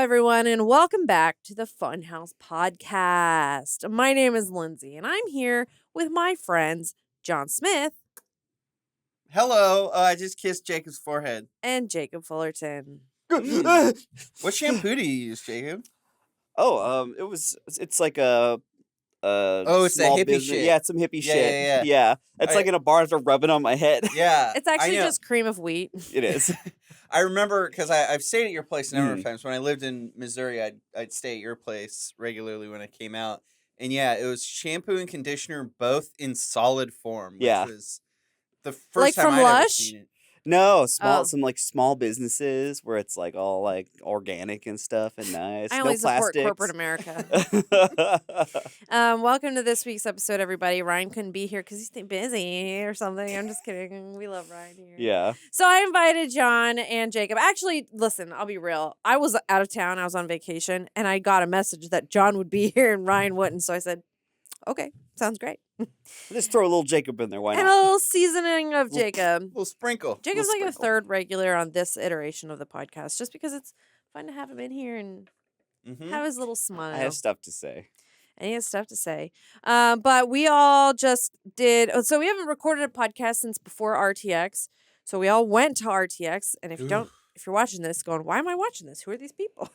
everyone, and welcome back to the Funhaus Podcast. My name is Lindsay, and I'm here with my friends John Smith Hello, I just kissed Jacob's forehead. and Jacob Fullerton. What shampoo do you use, Jacob? It's like a it's that small hippie business. shit. Yeah, it's some hippie Yeah, shit. yeah, yeah. It's I- like in a bar after rubbing on my head. Yeah, It's actually I know. just cream of wheat. It is. I remember because I've stayed at your place a number of Mm. times. When I lived in Missouri, I'd stay at your place regularly when I came out. And yeah, it was shampoo and conditioner both in solid form. Which Yeah. was the first Like time from I'd ever Lush? seen it. No, Oh. some like small businesses where it's like all like organic and stuff and nice. I no only support plastics. corporate America. Welcome to this week's episode, everybody. Ryan couldn't be here because he's busy or something. I'm just kidding. We love Ryan here. Yeah. So I invited John and Jacob. Actually, listen, I'll be real. I was out of town. I was on vacation, and I got a message that John would be here and Ryan wouldn't. So I said, okay, sounds great. Just throw a little Jacob in there. Why And a not? little seasoning of Jacob. Little sprinkle. Jacob's like little a sprinkle. third regular on this iteration of the podcast, just because it's fun to have him in here and Mm-hmm. have his little smile. I have stuff to say. And he has stuff to say. But we all just did. So we haven't recorded a podcast since before RTX. So we all went to RTX. And if you're watching this, going, why am I watching this? Who are these people?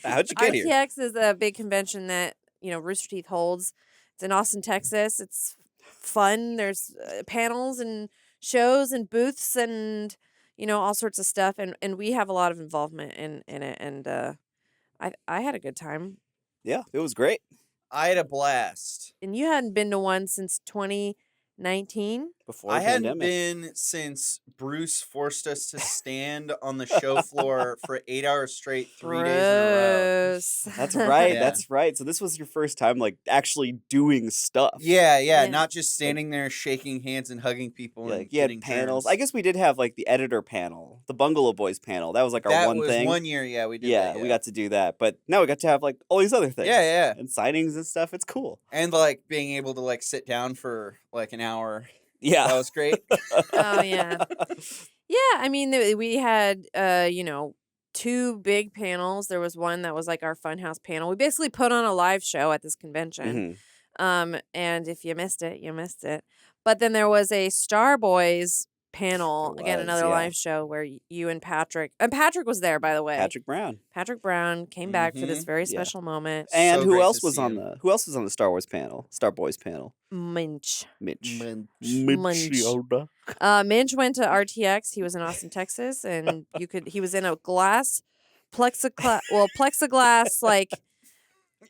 How'd you get here? RTX is a big convention that Rooster Teeth holds. It's in Austin, Texas. It's fun. There's panels and shows and booths and all sorts of stuff. And we have a lot of involvement in it. And I had a good time. Yeah, it was great. I had a blast. And you hadn't been to one since 2019. Before I the hadn't pandemic. been since Bruce forced us to stand on the show floor for 8 hours straight, 3 days in a row. Gross. That's right. Yeah. That's right. So this was your first time like actually doing stuff. Yeah, Yeah. not just standing there shaking hands and hugging people. Yeah, and like you had getting panels. turns. I guess we did have like the editor panel, the Bungalow Boys panel. That was like our that one was thing. 1 year. Yeah, we did. Yeah, that, we got to do that. But now we got to have like all these other things. Yeah, And signings and stuff. It's cool. and like being able to like sit down for like an hour. That Yeah. was great. Oh, yeah. Yeah, I mean, we had, two big panels. There was one that was like our Funhouse panel. We basically put on a live show at this convention. Mhm. And if you missed it, you missed it. But then there was a Star Boys panel, There again, was, another yeah. live show where you and Patrick was there, by the way. Patrick Brown. Patrick Brown came back for this Mhm. very Yeah. special moment. And So who great else to was see on him. the Star Wars panel? Star Boys panel. Minch. Mitch. Munch. Yoda. Minch went to RTX. He was in Austin, Texas, and he was in a plexiglass like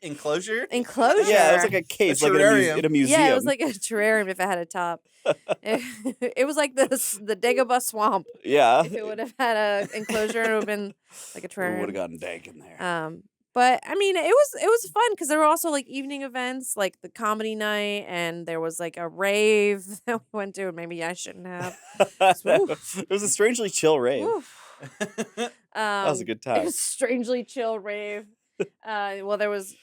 Enclosure. enclosure. Yeah, it was like a case, like terrarium. in a museum. Yeah, it was like a terrarium if it had a top. It was like the Dagobah swamp. Yeah. If it would have had a enclosure, it would have been like a We would have terrarium. gotten dank in there. But I mean, it was fun because there were also like evening events, like the comedy night, and there was like a rave that we went to, and maybe I shouldn't have. It was a strangely chill rave. Oof. That was a good It time. was strangely chill rave. Well, it was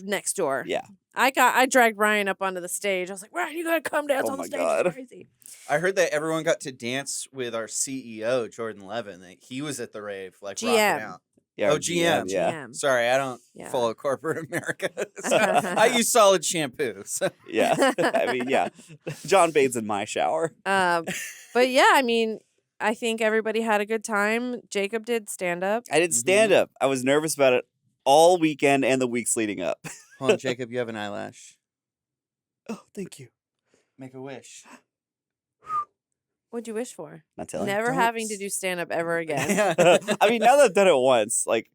next door. Yeah. I dragged Ryan up onto the stage. I was like, Ryan, you gotta come dance Oh on the my stage. God. It's crazy. I heard that everyone got to dance with our CEO, Jordan Levin. That he was at the rave, like GM. rocking out. Yeah. Oh, our GM. Yeah. GM. Sorry, I don't Yeah. follow corporate America. So I use solid shampoo. So. Yeah. I mean, yeah. John bathes in my shower. But yeah, I mean, I think everybody had a good time. Jacob did stand up. I did stand up. I was nervous about it all weekend and the weeks leading up. Hold on, Jacob, you have an eyelash. Oh, thank you. Make a wish. What'd you wish for? Not telling. Never having to do stand up ever again. I mean, now that I've done it once, like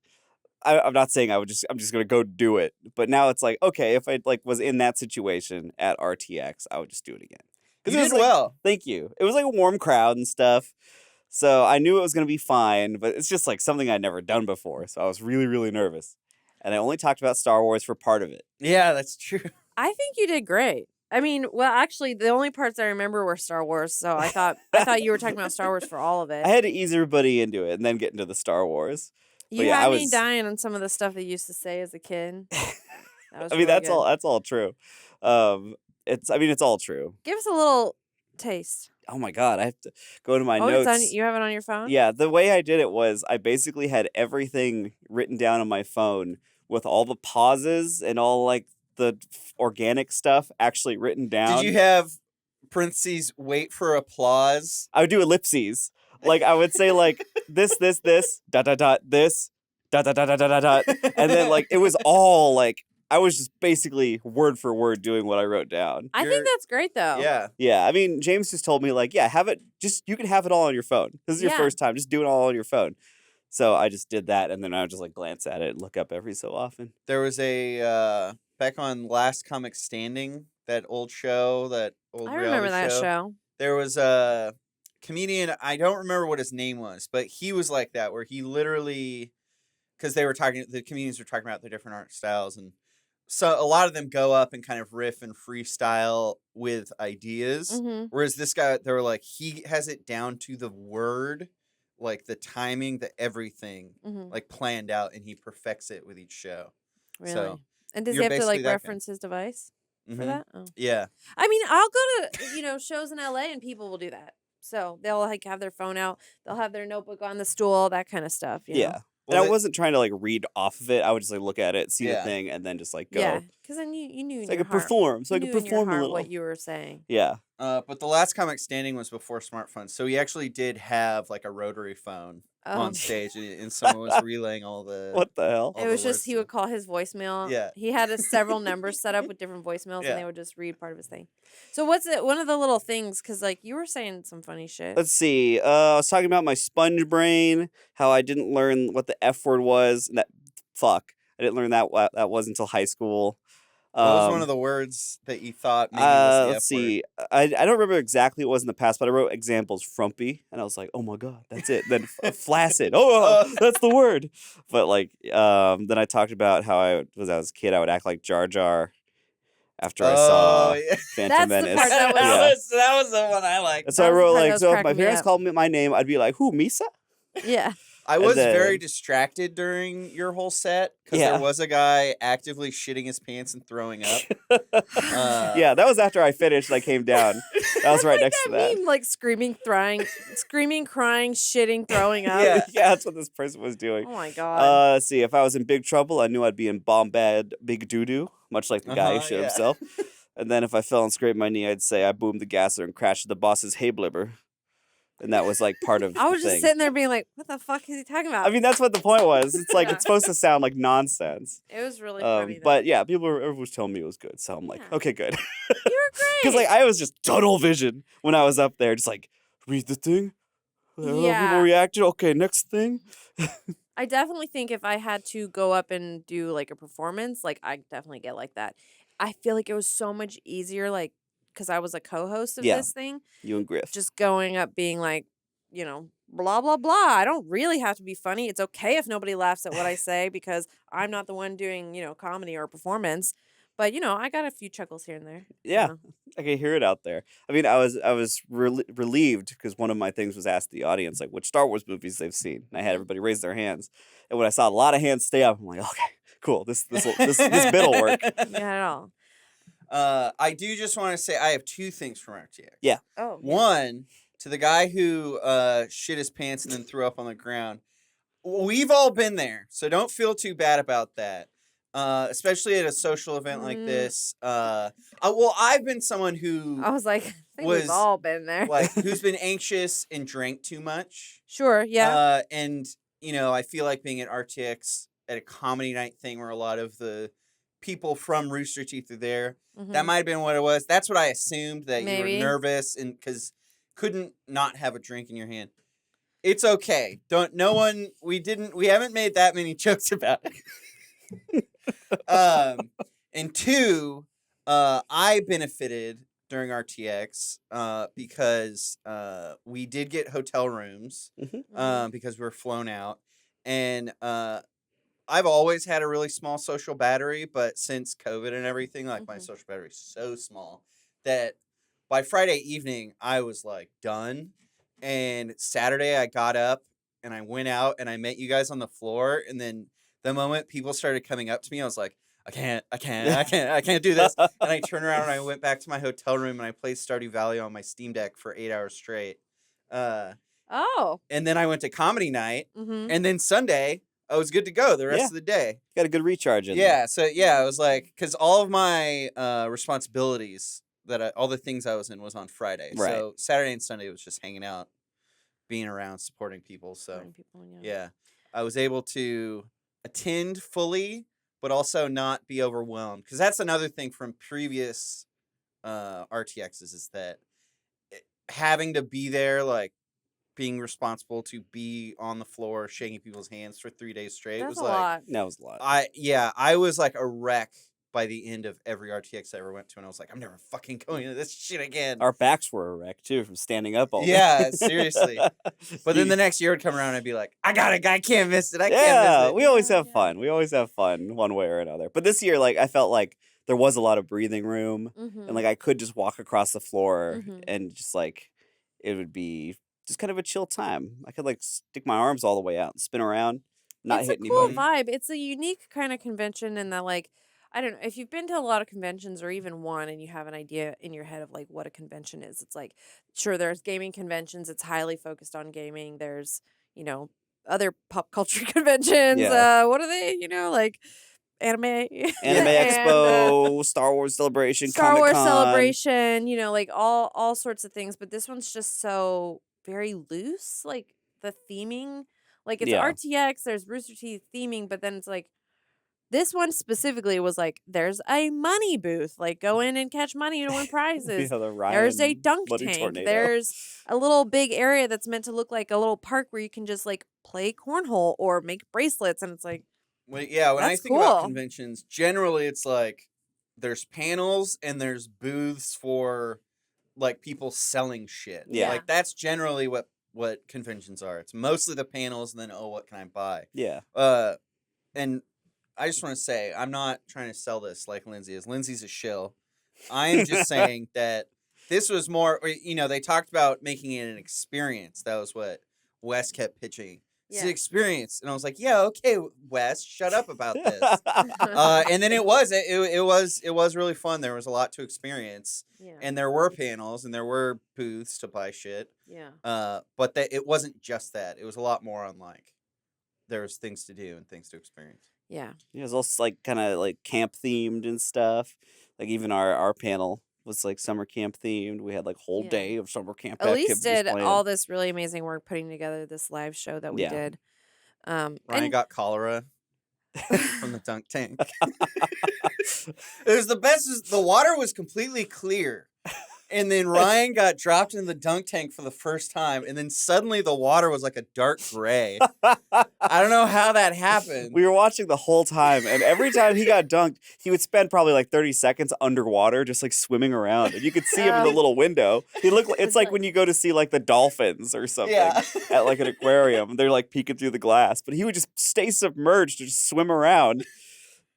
I'm not saying I'm just gonna go do it, but now it's like, okay, if I like was in that situation at RTX, I would just do it again. You it was did like, well. Thank you. It was like a warm crowd and stuff, so I knew it was gonna be fine. But it's just like something I'd never done before, so I was really, really nervous. And I only talked about Star Wars for part of it. Yeah, that's true. I think you did great. I mean, well, actually, the only parts I remember were Star Wars, so I thought you were talking about Star Wars for all of it. I had to ease everybody into it and then get into the Star Wars. You yeah, had I me was- dying on some of the stuff that you used to say as a kid. That was I mean, really that's good. all. That's all true. It's all true. Give us a little taste. oh my God, I have to go to my Oh, notes. it's on. You have it on your phone? Yeah, the way I did it was I basically had everything written down on my phone with all the pauses and all like the organic stuff actually written down. Did you have parentheses wait for applause? I would do ellipses. Like I would say like this, dot dot dot, this, dot dot dot dot dot dot, and then like it was all like I was just basically word for word doing what I wrote down. I think that's great though. Yeah. Yeah, I mean James just told me like, yeah, have it. Just you can have it all on your phone. This is your Yeah. first time. Just do it all on your phone. So I just did that, and then I would just like glance at it and look up every so often. There was a back on Last Comic Standing, that old show, that old I reality remember that show. There was a comedian, I don't remember what his name was, but he was like that, where he literally, because the comedians were talking about the different art styles, and so a lot of them go up and kind of riff and freestyle with ideas. Mm-hmm. Whereas this guy, they were like, he has it down to the word, like the timing, the everything, Mm-hmm. like planned out, and he perfects it with each show. Really? So, And does he you're have to basically like that guy. reference his device for mhm. that? Oh. Yeah. I mean, I'll go to shows in LA and people will do that. So they'll like have their phone out, they'll have their notebook on the stool, that kind of stuff. You know? Yeah. Well, And I wasn't trying to like read off of it. I would just like look at it, see Yeah. the thing, and then just like go. Yeah, because then you knew in So I your could heart, perform. So I you could knew in your perform a heart little. what you were saying. Yeah. but the Last Comic Standing was before smartphones, so he actually did have like a rotary phone on stage, and someone was relaying all the. What the hell? all It the was just words he to would him. call his voicemail. Yeah. He had several numbers set up with different voicemails, Yeah. and they would just read part of his thing. So what's it? One of the little things, because like you were saying some funny shit. Let's see. I was talking about my sponge brain, how I didn't learn what the F word was. And I didn't learn that was until high school. What was one of the words that you thought maybe was the let's F word? see. I don't remember exactly what was in the past, but I wrote examples. Frumpy, and I was like, oh my God, that's it. Then flaccid. Oh, that's the word. But like, then I talked about how I was as a kid, I would act like Jar Jar after I saw yeah. Phantom That's the Menace. part that was- Yeah. that was the one I liked. And so That I was the wrote part that like, was so if my cracking me parents up. called me my name, I'd be like, who, Misa? Yeah. I was very then- distracted during your whole set because Yeah. there was a guy actively shitting his pants and throwing up. Yeah, that was after I finished and I came down. That was right next to That that. meme, like screaming, crying, shitting, throwing up. Yeah. Yeah, that's what this person was doing. Oh my god. Let's see. If I was in big trouble, I knew I'd be in bomb bad big doo doo, much like the guy who shit yeah. himself. And then if I fell and scraped my knee, I'd say I boomed the gasser and crashed the boss's hay blibber. And that was like part of I the was just thing. sitting there being like, "What the fuck is he talking about?" I mean, that's what the point was. It's like Yeah. it's supposed to sound like nonsense. it was really funny. Though. But yeah, everyone was telling me it was good, so I'm like, Yeah. okay, good. you were great. Because like I was just tunnel vision when I was up there, just like read the thing. People Yeah. reacted. Okay, next thing. I definitely think if I had to go up and do like a performance, like I definitely get like that. I feel like it was so much easier, like because I was a co-host of Yeah. this thing, You and Griff. just going up being like, blah blah blah. I don't really have to be funny. It's okay if nobody laughs at what I say because I'm not the one doing comedy or performance. But I got a few chuckles here and there. Yeah. I can hear it out there. I mean, I was relieved because one of my things was ask the audience like which Star Wars movies they've seen, and I had everybody raise their hands. And when I saw a lot of hands stay up, I'm like, okay, cool. This bit'll work. Not at all. I do just want to say I have two things from RTX. Oh. Yeah. One, to the guy who shit his pants and then threw up on the ground. We've all been there, so don't feel too bad about that. Especially at a social event like this. Well, I've been someone who I was like, I think Was, we've all been there. like who's been anxious and drank too much. Sure. Yeah. And I feel like being at RTX at a comedy night thing where a lot of the people from Rooster Teeth are there. Mhm. That might have been what it was. That's what I assumed, that Maybe. you were nervous and because couldn't not have a drink in your hand. It's okay. We haven't made that many jokes about it. And two, I benefited during RTX because we did get hotel rooms Mhm. because we were flown out. And I've always had a really small social battery, but since COVID and everything, like my Mhm. social battery is so small that by Friday evening, I was like done. And Saturday, I got up and I went out and I met you guys on the floor. And then the moment people started coming up to me, I was like, I can't do this. And I turned around and I went back to my hotel room and I played Stardew Valley on my Steam Deck for 8 hours straight. Oh. And then I went to comedy night, Mm-hmm. and then Sunday I was good to go the rest of the day. Got a good recharge in there. Yeah, so I was like, because all of my responsibilities all the things I was in was on Friday. Right. So Saturday and Sunday was just hanging out, being around, supporting people. So yeah, I was able to attend fully, but also not be overwhelmed. Because that's another thing from previous RTXs is that having to be there, like being responsible to be on the floor, shaking people's hands for 3 days straight That's was a like lot. That was a lot. I was like a wreck by the end of every RTX I ever went to, and I was like, I'm never fucking going to this shit again. Our backs were a wreck too from standing up all day. Yeah, seriously. But then the next year would come around and I'd be like, I can't miss it. I can't miss it. We always have fun. We always have fun one way or another. But this year, like, I felt like there was a lot of breathing room, Mm-hmm. and like I could just walk across the floor, Mhm. and just like it would be just kind of a chill time. I could like stick my arms all the way out and spin around, not It's hit a cool anybody. vibe. It's a unique kind of convention in that, like, I don't know if you've been to a lot of conventions or even one and you have an idea in your head of like what a convention is. It's like, sure, there's gaming conventions. It's highly focused on gaming. There's, other pop culture conventions. Yeah. What are they? Like anime. Anime and, Expo, Star Wars Celebration, Star Wars Comic-Con. Celebration, like all sorts of things. But this one's just so very loose. Like the theming, like it's Yeah. RTX. There's Rooster Teeth theming, but then it's like this one specifically was like there's a money booth. Like go in and catch money to win prizes. Yeah, the Ryan There's a dunk bloody tank. tornado. There's a little big area that's meant to look like a little park where you can just like play cornhole or make bracelets, and it's like. When I That's think about cool. conventions, generally it's like there's panels and there's booths for like people selling shit. Yeah. Like that's generally what conventions are. It's mostly the panels and then what can I buy? Yeah. And I just want to say I'm not trying to sell this like Lindsay is. Lindsay's a shill. I am just saying that this was more. They talked about making it an experience. That was what Wes kept pitching. It's an experience, and I was like, "Yeah, okay, Wes, shut up about this." And then it was really fun. There was a lot to experience, and there were panels and there were booths to buy shit. Yeah. But it wasn't just that. It was a lot more on like there was things to do and things to experience. Yeah. It was also like kind of like camp themed and stuff. Like even our panel was like summer camp themed. We had like whole Yeah. day of summer camp. Elise activities did planned. all this really amazing work putting together this live show that we Yeah. did. Ryan And got cholera from the dunk tank. It was the best. The water was completely clear. And then Ryan got dropped in the dunk tank for the first time. And then suddenly the water was like a dark gray. I don't know how that happened. We were watching the whole time, and every time he got dunked, he would spend probably like 30 seconds underwater, just like swimming around, and you could see him in the little window. He looked. It's like when you go to see like the dolphins or something at like an aquarium. They're like peeking through the glass, but he would just stay submerged and just swim around.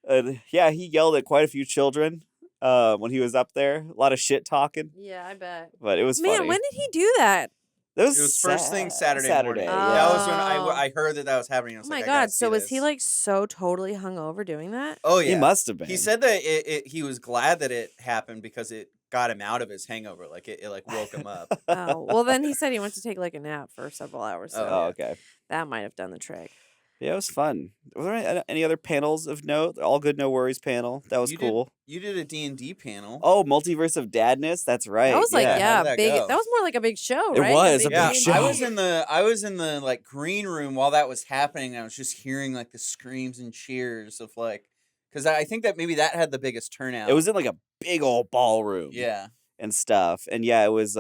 And yeah, he yelled at quite a few children when he was up there. A lot of shit talking, yeah, I bet. but it was Man, funny. when did he do that? It It was first thing Saturday morning. Yeah. That was when Oh. I heard that was happening. I was Oh my like, I gotta god! So see was he this. like so totally hungover doing that? Oh yeah, He must have been. He said that he was glad that it happened because it got him out of his hangover. Like it like woke him up. Oh well, then he said he went to take like a nap for several hours. So Oh, okay. that might have done the trick. Yeah, it was fun. Was there any other panels of note? All good, no worries panel. That was You cool. You did a D&D panel. Oh, Multiverse of Dadness. That's right. That was like How did that big. go? That was more like a big show, It right? was a Yeah, big show. I was in the like green room while that was happening. And I was just hearing like the screams and cheers of like, because I think that maybe that had the biggest turnout. It was in like a big old ballroom. Yeah. And stuff. And yeah, it was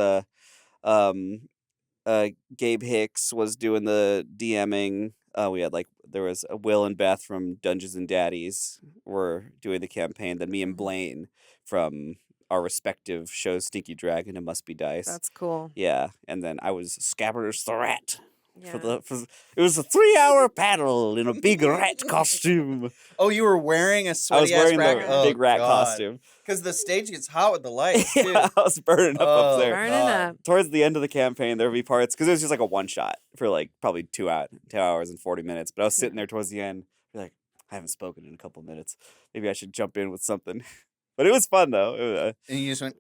Gabe Hicks was doing the DMing. We had there was Will and Beth from Dungeons and Daddies were doing the campaign. Then me and Blaine from our respective shows, Stinky Dragon and Must Be Dice. That's cool. Yeah, and then I was Scabbers the Rat. Yeah. It was a 3-hour battle in a big rat costume. Oh, you were wearing a I was sweaty wearing ass the big rat costume. Because the stage gets hot with the lights too. Yeah, I was burning up there. Burning God. up. Towards the end of the campaign, there would be parts because it was just like a one shot for like probably 2 hours and 40 minutes. But I was sitting there towards the end, like, I haven't spoken in a couple minutes. Maybe I should jump in with something. But it was fun though. And you just went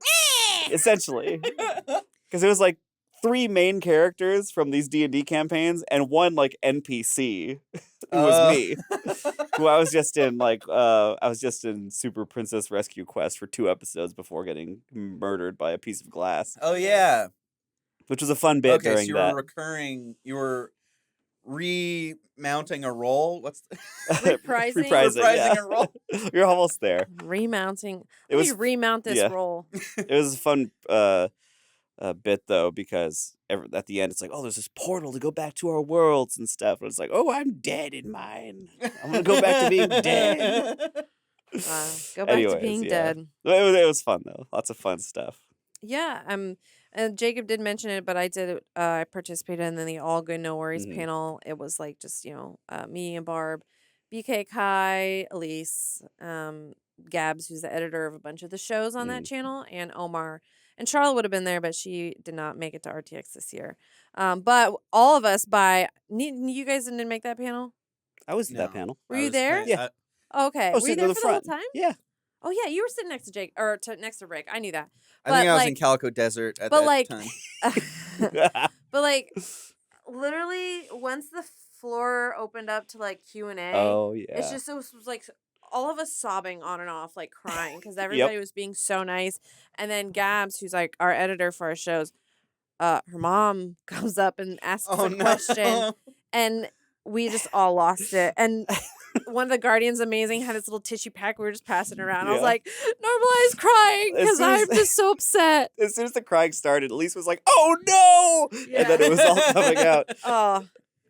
Essentially, because it was like 3 main characters from these D&D campaigns and 1 like NPC who was me, who I was just in Super Princess Rescue Quest for 2 episodes before getting murdered by a piece of glass. Oh yeah. Which was a fun bit Okay, during so you that. were you were remounting a roll. What's Reprising? reprising a roll? You're almost there. Remounting. It Let was me remount this yeah. roll. It was a fun bit though, because at the end it's like, oh, there's this portal to go back to our worlds and stuff, and it's like, oh, I'm dead in mine. I'm gonna go back to being dead. Wow. Go back to being dead. It was fun though. Lots of fun stuff. Yeah. Jacob did mention it, but I did. I participated in the All Good No Worries panel. It was like just me and Barb, BK Kai, Elise, Gabs, who's the editor of a bunch of the shows on that channel, and Omar. And Charlotte would have been there, but she did not make it to RTX this year. But all of us you guys didn't make that panel? I was at that panel. Were you there? Yeah. Okay. Were you there for the whole time? Yeah. Oh yeah, you were sitting next to Jake next to Rick. I knew that. I think I was in Calico Desert at that time. But like, literally, once the floor opened up to like Q&A, oh yeah, it was like all of us sobbing on and off, like crying because everybody was being so nice. And then Gabs, who's like our editor for our shows, her mom comes up and asks a question, and we just all lost it. And one of the Guardians Amazing had his little tissue pack. We were just passing around. I was like, normalize crying because I'm just so upset. As soon as the crying started, Elise was like, oh no! Yeah. And then it was all coming out. Oh,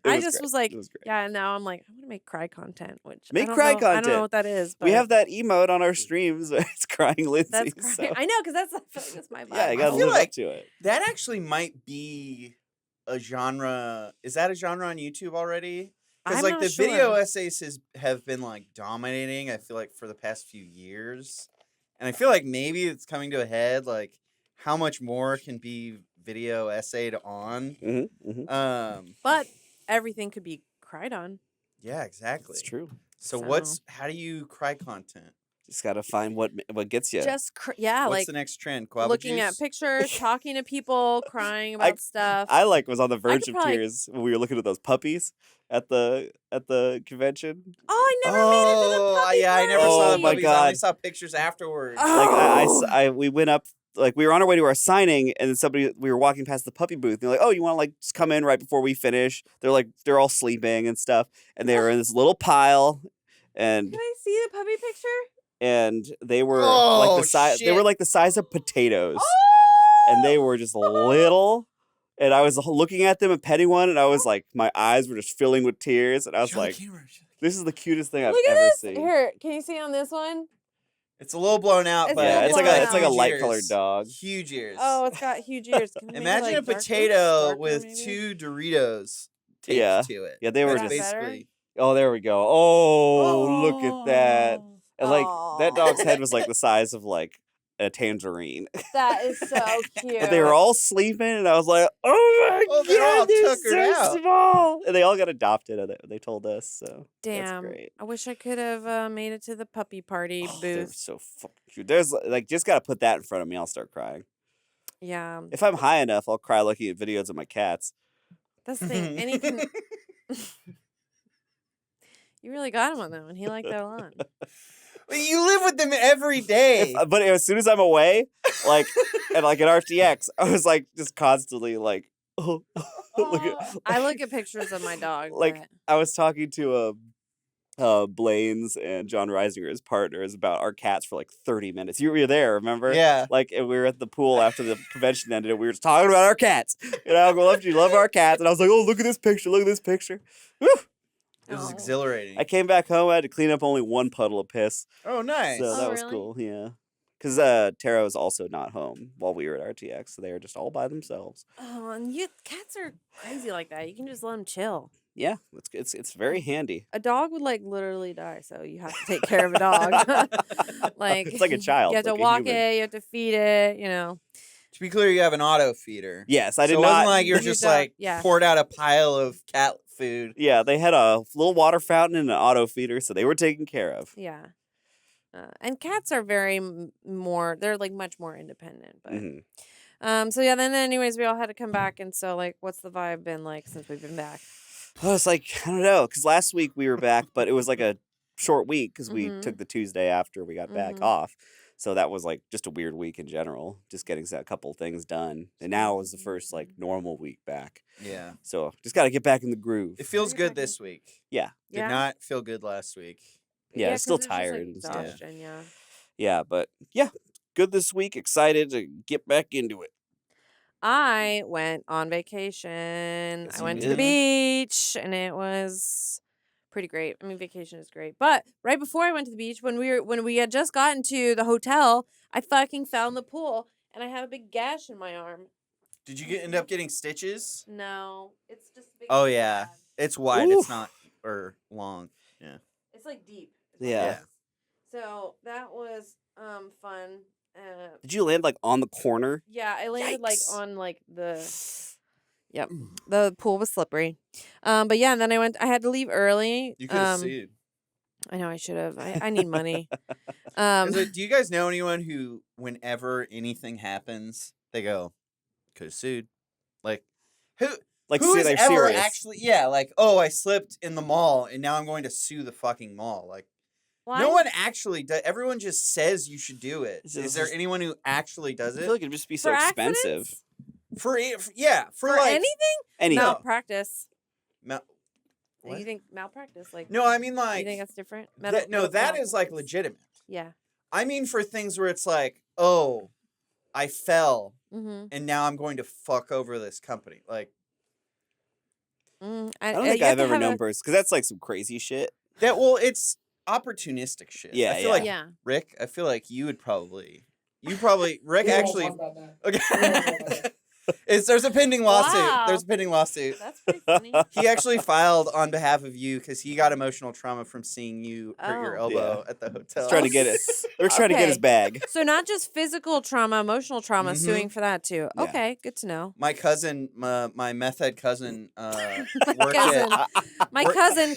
I just great. was like, It was great. yeah, and now I'm like, I want to make cry content, which Make I don't cry know, content. I don't know what that is. But We have that emote on our streams. It's crying Lindsay. that's crying. I know, because I feel like that's my vibe. Yeah, you gotta feel live like up to it. That actually might be a genre. Is that a genre on YouTube already? Because I'm like not the sure. video essays have been like dominating, I feel like, for the past few years. And I feel like maybe it's coming to a head, like how much more can be video essayed on. But everything could be cried on. Yeah, exactly. It's true. So So- how do you cry content? Just gotta find what gets you. Just What's like the next trend? Guava looking at juice? pictures, talking to people, crying about stuff. I was on the verge could of probably- tears when we were looking at those puppies at the convention. Oh, I never made it to the puppy yeah, I never Oh saw the my puppies. I only God. saw pictures afterwards. Oh. Like we went up, like we were on our way to our signing, and then we were walking past the puppy booth. And they're like, "Oh, you want to like just come in right before we finish?" They're all sleeping and stuff, and they were in this little pile, and Can I see the puppy picture? they were Oh, like the size. They were shit. like the size of potatoes, Oh! and they were just little. And I was looking at them and petting one, and I was like, my eyes were just filling with tears, and I was Show the like, camera. "This is the cutest thing I've Look at ever this. seen." Here, can you see on this one? It's a little blown out, It's but a Yeah, little it's like blown it's like a out. light colored dog. Huge ears. Oh, it's got huge ears. Can we make it, Imagine like, a darker? potato Darker, with maybe? 2 Doritos taped Yeah. to it. Yeah, they were That's just. better? basically. Oh, there we go. Oh, look at that. And like that Aw. dog's head was like the size of like a tangerine. That is so cute. And they were all sleeping, and I was like, "Oh my Oh, they're all god, they're tuckered so out. small!" And they all got adopted. They told us so. Damn. That's great. I wish I could have made it to the puppy party Oh, they're booth. so fucking cute. There's like just gotta put that in front of me. I'll start crying. Yeah, If I'm high enough, I'll cry looking at videos of my cats. that's the thing. And he can. You really got him on that one. He liked that a lot. Well, you live with them every day. But as soon as I'm away, like and like at RTX, I was like just constantly like, oh, look at. I look at pictures of my dog. Like, but- I was talking to Blaine's and John Reisinger's partners about our cats for like 30 minutes. You were there, remember? Yeah. Like, and we were at the pool after the convention ended, and we were just talking about our cats. And I go, "You love our cats," and I was like, "Oh, look at this picture! Look at this picture!" Woo! It was Oh. exhilarating. I came back home. I had to clean up only one puddle of piss, Oh, nice. so that Oh, was really? cool. Yeah, because Tara was also not home while we were at RTX, so they were just all by themselves. Oh, and cats are crazy like that. You can just let them chill. Yeah, it's very handy. A dog would like literally die, so you have to take care of a dog. Like It's like a child, You have to like a walk human. it. You have to feed it. You know. To be clear, you have an auto feeder. Yes, I did so it not. wasn't like you're You just don't- like yeah. poured out a pile of cat food. Yeah, they had a little water fountain and an auto feeder, so they were taken care of. Yeah. And cats are very more, they're like much more independent. But Mhm. so yeah, then anyways, we all had to come back. And so like, what's the vibe been like since we've been back? I was like, I don't know, because last week we were back, but it was like a short week because we Mhm. took the Tuesday after we got back Mhm. off. So that was like just a weird week in general, just getting a couple things done. And now it was the first like normal week back. Yeah. So just got to get back in the groove. It feels You're good back in- this week. Yeah. Did Yeah. not feel good last week. Yeah, 'cause still it's just, like, tired and stuff. exhaustion, yeah. Yeah, but yeah, good this week. Excited to get back into it. I went on vacation. Yes, I you went to the did. beach and it was pretty great. I mean, vacation is great. But right before I went to the beach, when we had just gotten to the hotel, I fucking fell in the pool and I have a big gash in my arm. Did you end up getting stitches? No, it's just a big Oh yeah, gash. it's wide. Oof. It's not or long. It's like deep. Yeah. So that was fun. Did you land like on the corner? Yeah, I landed like Yikes. on like the Yep. The pool was slippery. But yeah, and then I had to leave early. You could have sued. I know I should have. I need money. Do you guys know anyone who, whenever anything happens, they go, could have sued? Like, who? Like, Who say is they're ever serious. actually? Yeah, like, oh, I slipped in the mall, and now I'm going to sue the fucking mall. Like, Well, no one actually does. Everyone just says you should do it. It's Is there just- anyone who actually does I it? feel like it'd just be so for expensive. accidents? For For like anything? Anything. Malpractice. Mal- You What? think malpractice? Like No, I mean you like think that's different? that is like malpractice. legitimate. Yeah. I mean for things where it's like, oh, I fell Mm-hmm. and now I'm going to fuck over this company. Like I don't think I've ever known birds because that's like some crazy shit. that. Well, it's opportunistic shit. Yeah, I feel yeah. like Yeah. Rick. I feel like you probably Rick We won't actually. talk about that. Okay. We won't talk about that. There's a pending lawsuit. Wow. There's a pending lawsuit. That's pretty funny. He actually filed on behalf of you because he got emotional trauma from seeing you hurt your Oh. elbow at the hotel. He's trying to get it. We're trying to get his Okay. bag. So not just physical trauma, emotional trauma, Mhm. suing for that too. Yeah. Okay, good to know. My cousin, my meth head cousin, worked cousin. at My Work- cousin,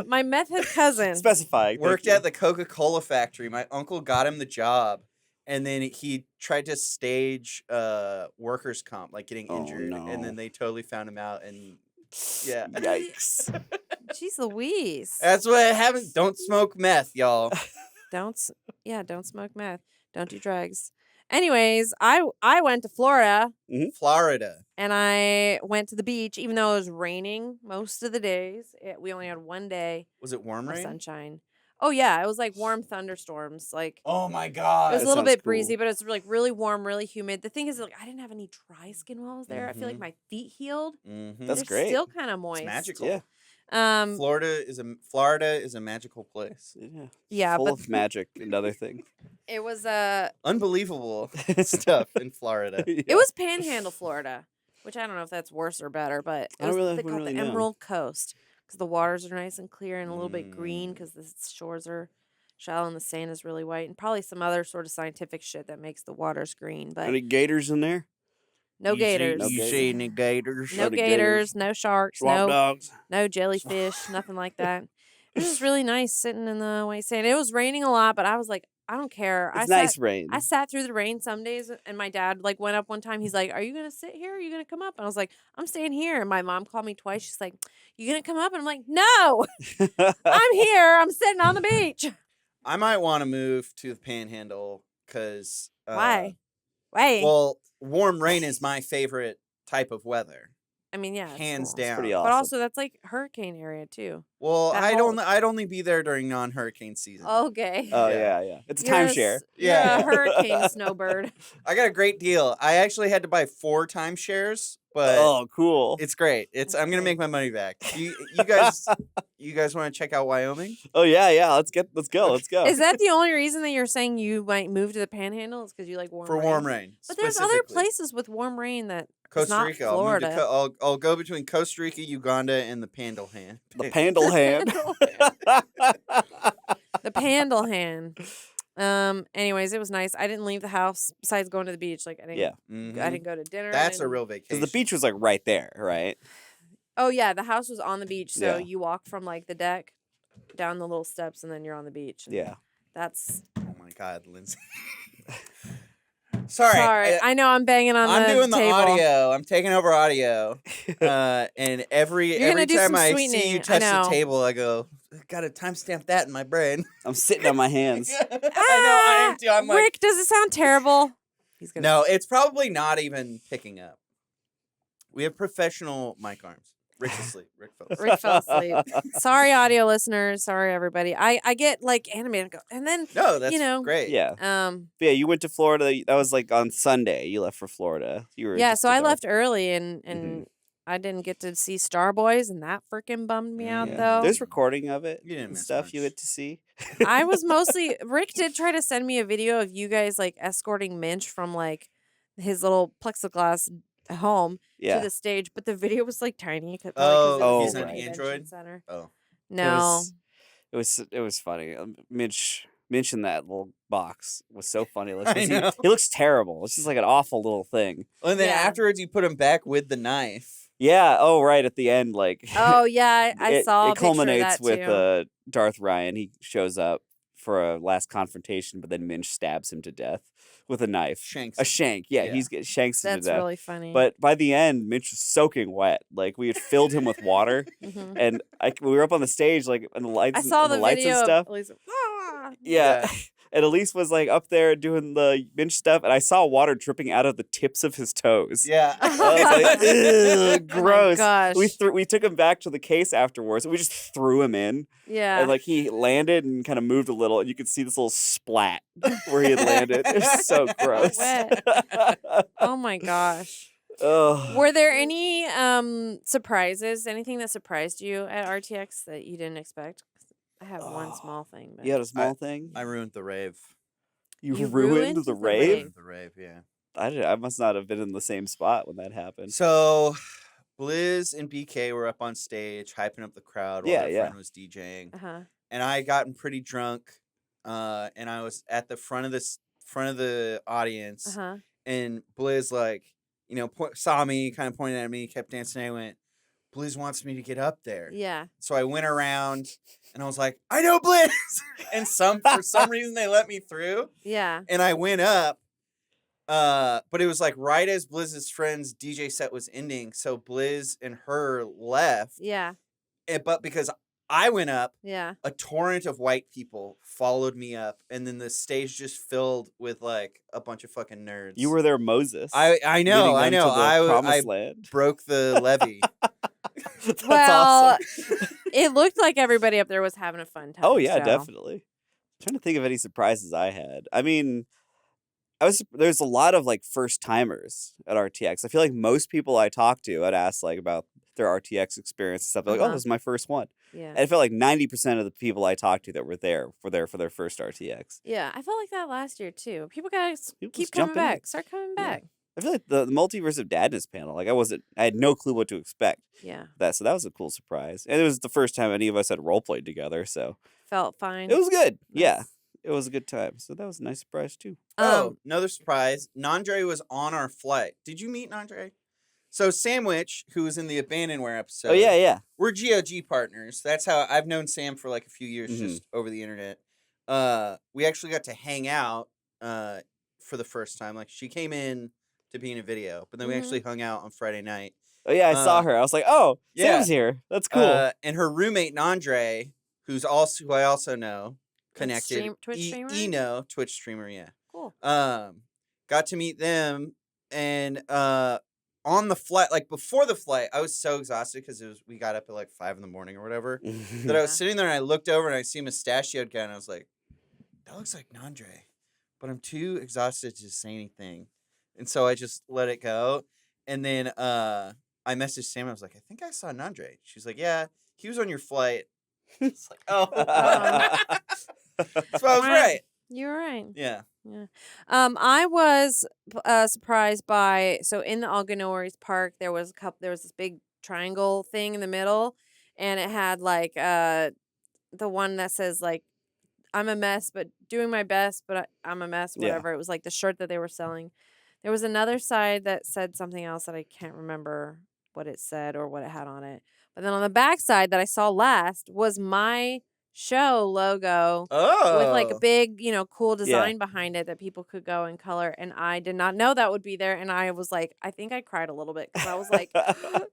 my meth head cousin. Specifying. worked at the Coca-Cola factory. My uncle got him the job, and then he tried to stage workers' comp, like getting Oh, injured, no. and then they totally found him out. And yeah, Yikes. Jeez Louise. that's what happens. Don't smoke meth, y'all. Don't smoke meth. Don't do drugs. Anyways, I went to Florida Florida. and I went to the beach, even though it was raining most of the days. We only had one day Was it warm of rain? sunshine. Oh yeah, it was like warm thunderstorms. Like Oh my it god. was a That little sounds bit breezy, cool. but it's like really warm, really humid. The thing is, like, I didn't have any dry skin while I was there. I feel like Mhm. my feet healed. Mhm. That's They're great. Still kind of moist. It's magical. Yeah. Florida is a magical place. Yeah. Yeah, Full but of magic and other things. it was Unbelievable stuff in Florida. it was Panhandle, Florida, which I don't know if that's worse or better, but I it was really- they call it wouldn't the really know. Emerald Coast because the waters are nice and clear and a little bit green Mm. because the shores are shallow and the sand is really white, and probably some other sort of scientific shit that makes the waters green. But Any gators in there? no gators. No You gators. see any gators? No Lots of gators, gators. no sharks, Swamp dogs. no jellyfish, nothing like that. It was just really nice sitting in the white sand. It was raining a lot, but I was like, I don't care. It's nice rain. I sat through the rain some days, and my dad like went up one time. He's like, "Are you gonna sit here? Or are you gonna come up?" And I was like, "I'm staying here." And my mom called me twice. She's like, "You gonna come up?" And I'm like, "No, I'm here. I'm sitting on the beach." I might want to move to the Panhandle because Why? Why? Well, warm rain is my favorite type of weather, I mean, yeah, it's hands cool. down. Pretty But awesome. also, that's like hurricane area too. Well, That I'd whole- only be there during non-hurricane season. Okay. Oh Yeah. yeah. It's a You're a timeshare. s- You're a Yeah. hurricane snowbird. I got a great deal. I actually had to buy 4 timeshares, but Oh, cool. it's great. That's I'm gonna great. make my money back. You guys want to check out Wyoming? Oh yeah. Let's go. Let's go. Is that the only reason that you're saying you might move to the Panhandle? Is because you like warm For rain? warm rain. But there's other specifically. places with warm rain that Costa not Rica. I'll move Florida. to I'll go between Costa Rica, Uganda, and the Panhandle. the Pandle hand. the Pandle hand. Anyways, it was nice. I didn't leave the house besides going to the beach. Like I didn't. Yeah. I didn't go to dinner. That's a and- real Because vacation. the beach was like right there, right? Oh yeah, the house was on the beach, so Yeah. you walk from like the deck down the little steps, and then you're on the beach. And Yeah. That's Oh my God, Lindsay. Sorry. I know I'm banging on I'm the doing the table. audio. I'm taking over audio. And every gonna do time some I see sweetening, you I touch the know. table, I go, I gotta timestamp that in my brain. I'm sitting on my hands. I know, I am too. I'm like, Rick, does it sound terrible? He's gonna. no, it's probably not even picking up. We have professional mic arms. Rick's asleep. Rick fell asleep. Rick fell asleep. Sorry, audio listeners. Sorry, everybody. I get like animated, and then No, that's You know, great. Yeah. um But yeah, you went to Florida. That was like on Sunday. You left for Florida. You were yeah. just So a I dog. left early, and I didn't get to see Starboys, and that freaking bummed me out though. There's recording of it You didn't and miss stuff you much. get to see. I was mostly Rick did try to send me a video of you guys like escorting Minch from like his little plexiglass home Yeah. to the stage, but the video was like tiny. Oh, he's in on the convention Android? center. Oh. No, It was funny. Mitch in that little box was so funny. Like, I 'cause know. he looks terrible. It's just like an awful little thing. And then Yeah. afterwards, you put him back with the knife. Yeah. Oh, right at the end, like oh yeah, I saw. A It picture of culminates that with too. Darth Ryan. He shows up for a last confrontation, but then Minch stabs him to death with a knife. Shanks A him. shank. Yeah, Yeah. he's shanks him That's to death. really funny. But by the end, Minch was soaking wet. Like we had filled him with water, Mhm. and we were up on the stage, like and the lights, I saw and the the lights video and stuff. of Elisa. Ah! Yeah. And Elise was like up there doing the Minch stuff, and I saw water dripping out of the tips of his toes. Yeah. I was like, ugh, Oh my gross. gosh. We took him back to the case afterwards, and we just threw him in. Yeah. And like he landed and kind of moved a little, and you could see this little splat where he had landed. It was so gross. Wet. Oh my gosh. Ugh. Were there any surprises? Anything that surprised you at RTX that you didn't expect? I have one small thing. But You had a small thing. I ruined the rave. You You ruined ruined the the rave. rave. Ruined the rave, yeah. I must not have been in the same spot when that happened. So, Blizz and BK were up on stage hyping up the crowd while Yeah, their yeah. friend was DJing, Uh-huh. and I had gotten pretty drunk, and I was at the front of the audience, Uh-huh. and Blizz saw me, kind of pointed at me, kept dancing. And I went, Blizz wants me to get up there. Yeah. So I went around, and I was like, I know Blizz, and for some reason they let me through. Yeah. And I went up, but it was like right as Blizz's friend's DJ set was ending. So Blizz and her left. Yeah. But because I went up, Yeah. a torrent of white people followed me up. And then the stage just filled with like a bunch of fucking nerds. You were there, Moses. I know. leading them to the I promised land. broke the levee. That's Well, awesome. It looked like everybody up there was having a fun time. Oh yeah, so. definitely. I'm trying to think of any surprises I had. I mean, there's a lot of like first timers at RTX. I feel like most people I talk to, I'd ask like about their RTX experience and stuff. They're like, oh, this is my first one. Yeah. And I felt like 90% of the people I talked to that were there for their first RTX. Yeah. I felt like that last year too. People gotta People keep just coming jumping in. back. Start coming Yeah. back. I feel like the multiverse of dadness panel, like I had no clue what to expect. Yeah. So that was a cool surprise. And it was the first time any of us had role played together, so Felt fine. it was good. Yeah. Nice. It was a good time. So that was a nice surprise too. Oh, another surprise. Nandre was on our flight. Did you meet Nandre? So Sandwich, who was in the Abandonware episode. Oh yeah, yeah. We're GOG partners. That's how I've known Sam for like a few years Mhm. just over the internet. We actually got to hang out for the first time. Like she came in to be in a video, but then we Mhm. actually hung out on Friday night. Oh yeah, I saw her. I was like, oh, yeah. Sam's here. That's cool. And her roommate Nandre, who I also know, connected. Twitch streamer? Eno, Twitch streamer, yeah. Cool. Got to meet them, and on the flight, like before the flight, I was so exhausted because we got up at like 5 a.m. or whatever. That I was sitting there and I looked over and I see a mustachioed guy and I was like, that looks like Nandre, but I'm too exhausted to say anything, and so I just let it go. And then I messaged Sam. I was like, I think I saw Nandre. She's like, yeah, he was on your flight. It's like, oh, so I was right. You were right. Yeah. I was surprised by in the Algonoris Park there was this big triangle thing in the middle, and it had like the one that says like I'm a mess, but doing my best, but I'm a mess, Yeah. whatever. It was like the shirt that they were selling. There was another side that said something else that I can't remember what it said or what it had on it. But then on the back side that I saw last was my show logo with like a Oh. big, cool design behind it that people could go and color. And I did not know that would be there. And I was like, I think I cried a little bit because I was like,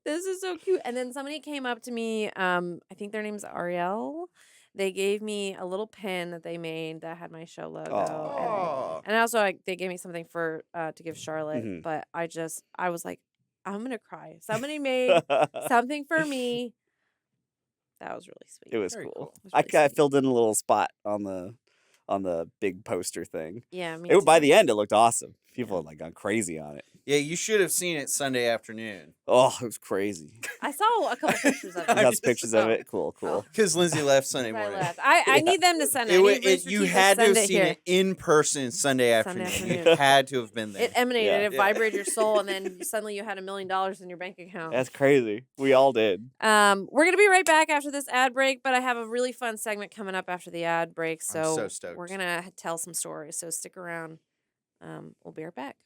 this is so cute. And then somebody came up to me. I think their name's Ariel. They gave me a little pin that they made that had my show logo. Aw. And also they gave me something for to give Charlotte. Mhm. But I was like, I'm going to cry. Somebody made something for me. That was really sweet. It was Very cool. cool. It was I really kind of sweet. filled in a little spot on the big poster thing. Yeah, me By too. the end, it looked awesome. People had like gone crazy on it. Yeah, you should have seen it Sunday afternoon. Oh, it was crazy. I saw a couple pictures of You it. I got just pictures of saw it. Cool. Because Lindsay left Sunday I morning. left. I need them to send it. I need Rooster You Teeth had to send have it seen here. it in person Sunday afternoon. afternoon. You had to have been there. It emanated. Yeah. It Yeah. vibrated your soul, and then suddenly you had $1 million in your bank account. That's crazy. We all did. We're gonna be right back after this ad break, but I have a really fun segment coming up after the ad break. so stoked. We're gonna tell some stories. So stick around. We'll be right back.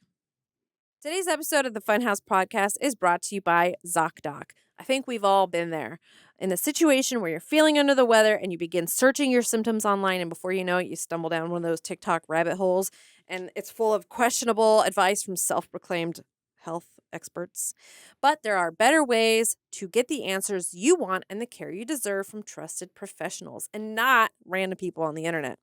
Today's episode of the Funhaus Podcast is brought to you by ZocDoc. I think we've all been there. In the situation where you're feeling under the weather and you begin searching your symptoms online, and before you know it, you stumble down one of those TikTok rabbit holes, and it's full of questionable advice from self-proclaimed health experts. But there are better ways to get the answers you want and the care you deserve from trusted professionals and not random people on the internet.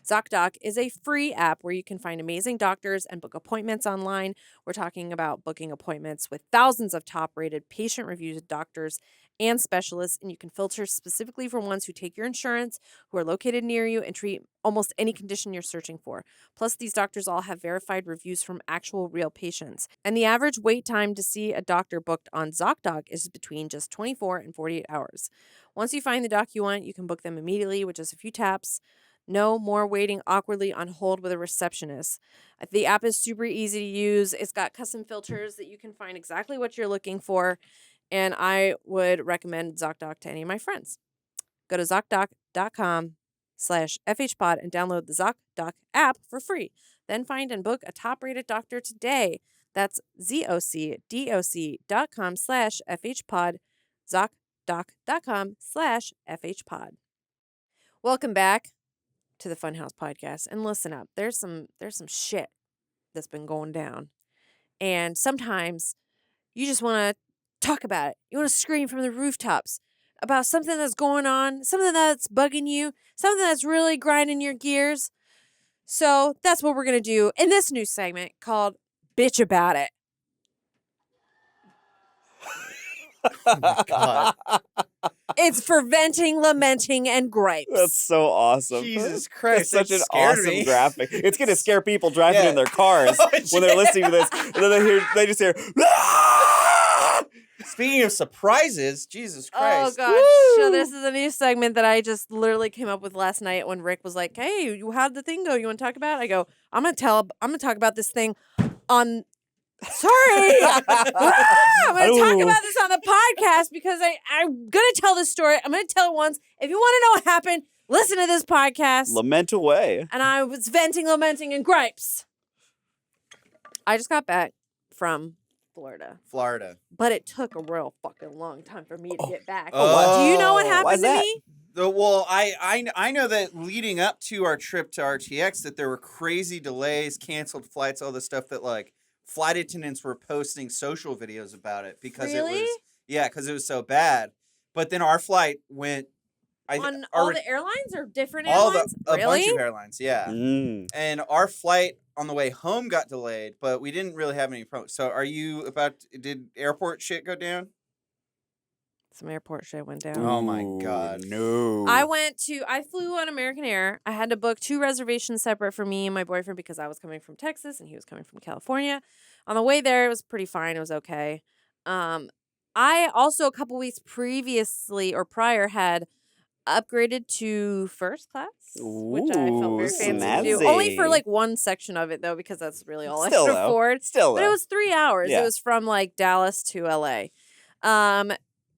ZocDoc is a free app where you can find amazing doctors and book appointments online. We're talking about booking appointments with thousands of top-rated patient-reviewed doctors and specialists, and you can filter specifically for ones who take your insurance, who are located near you, and treat almost any condition you're searching for. Plus, these doctors all have verified reviews from actual real patients. And the average wait time to see a doctor booked on ZocDoc is between just 24 and 48 hours. Once you find the doc you want, you can book them immediately with just a few taps. No more waiting awkwardly on hold with a receptionist. The app is super easy to use. It's got custom filters that you can find exactly what you're looking for. And I would recommend ZocDoc to any of my friends. Go to ZocDoc.com/FHPod and download the ZocDoc app for free. Then find and book a top-rated doctor today. That's ZocDoc.com/FHPod. ZocDoc.com/FHPod. Welcome back to the Funhaus Podcast, and listen up. There's some shit that's been going down, and sometimes you just want to talk about it. You want to scream from the rooftops about something that's going on, something that's bugging you, something that's really grinding your gears. So that's what we're gonna do in this new segment called "Bitch About It." Oh my God. It's for venting, lamenting, and gripes. That's so awesome. Jesus Christ. That's such that an scared awesome me. graphic. It's gonna scare people driving Yeah. in their cars Oh, when they're yeah. listening to this. And then they just hear. "Ah!" Speaking of surprises, Jesus Oh Christ. gosh! So this is a new segment that I just literally came up with last night when Rick was like, "Hey, how'd the thing go? You want to talk about it?" I go, "I'm gonna talk about this thing on." Sorry, I'm gonna talk about this on the podcast because I'm gonna tell this story. I'm gonna tell it once. If you want to know what happened, listen to this podcast. Lament away. And I was venting, lamenting, and gripes. I just got back from Florida. Florida. But it took a real fucking long time for me to get back. Oh, Do you know what why happened is to that? me? Well, I know that leading up to our trip to RTX that there were crazy delays, canceled flights, all the stuff that like flight attendants were posting social videos about it because it Really? was because it was so bad. But then our flight went On all the airlines or different all airlines? a Really? bunch of airlines, yeah. Mm. And our flight on the way home got delayed, but we didn't really have any problems. So did airport shit go down? Some airport shit went down. Oh my Ooh, God. No. I flew on American Air. I had to book 2 reservations separate for me and my boyfriend because I was coming from Texas and he was coming from California. On the way there, it was pretty fine. It was okay. I also a couple weeks previously or prior had upgraded to first class, which I felt very Ooh, fancy to do. Only for snazzy. like one section of it though, because that's really all Still, I could though. afford. Still, But though. it was 3 hours. Yeah. It was from like Dallas to LA.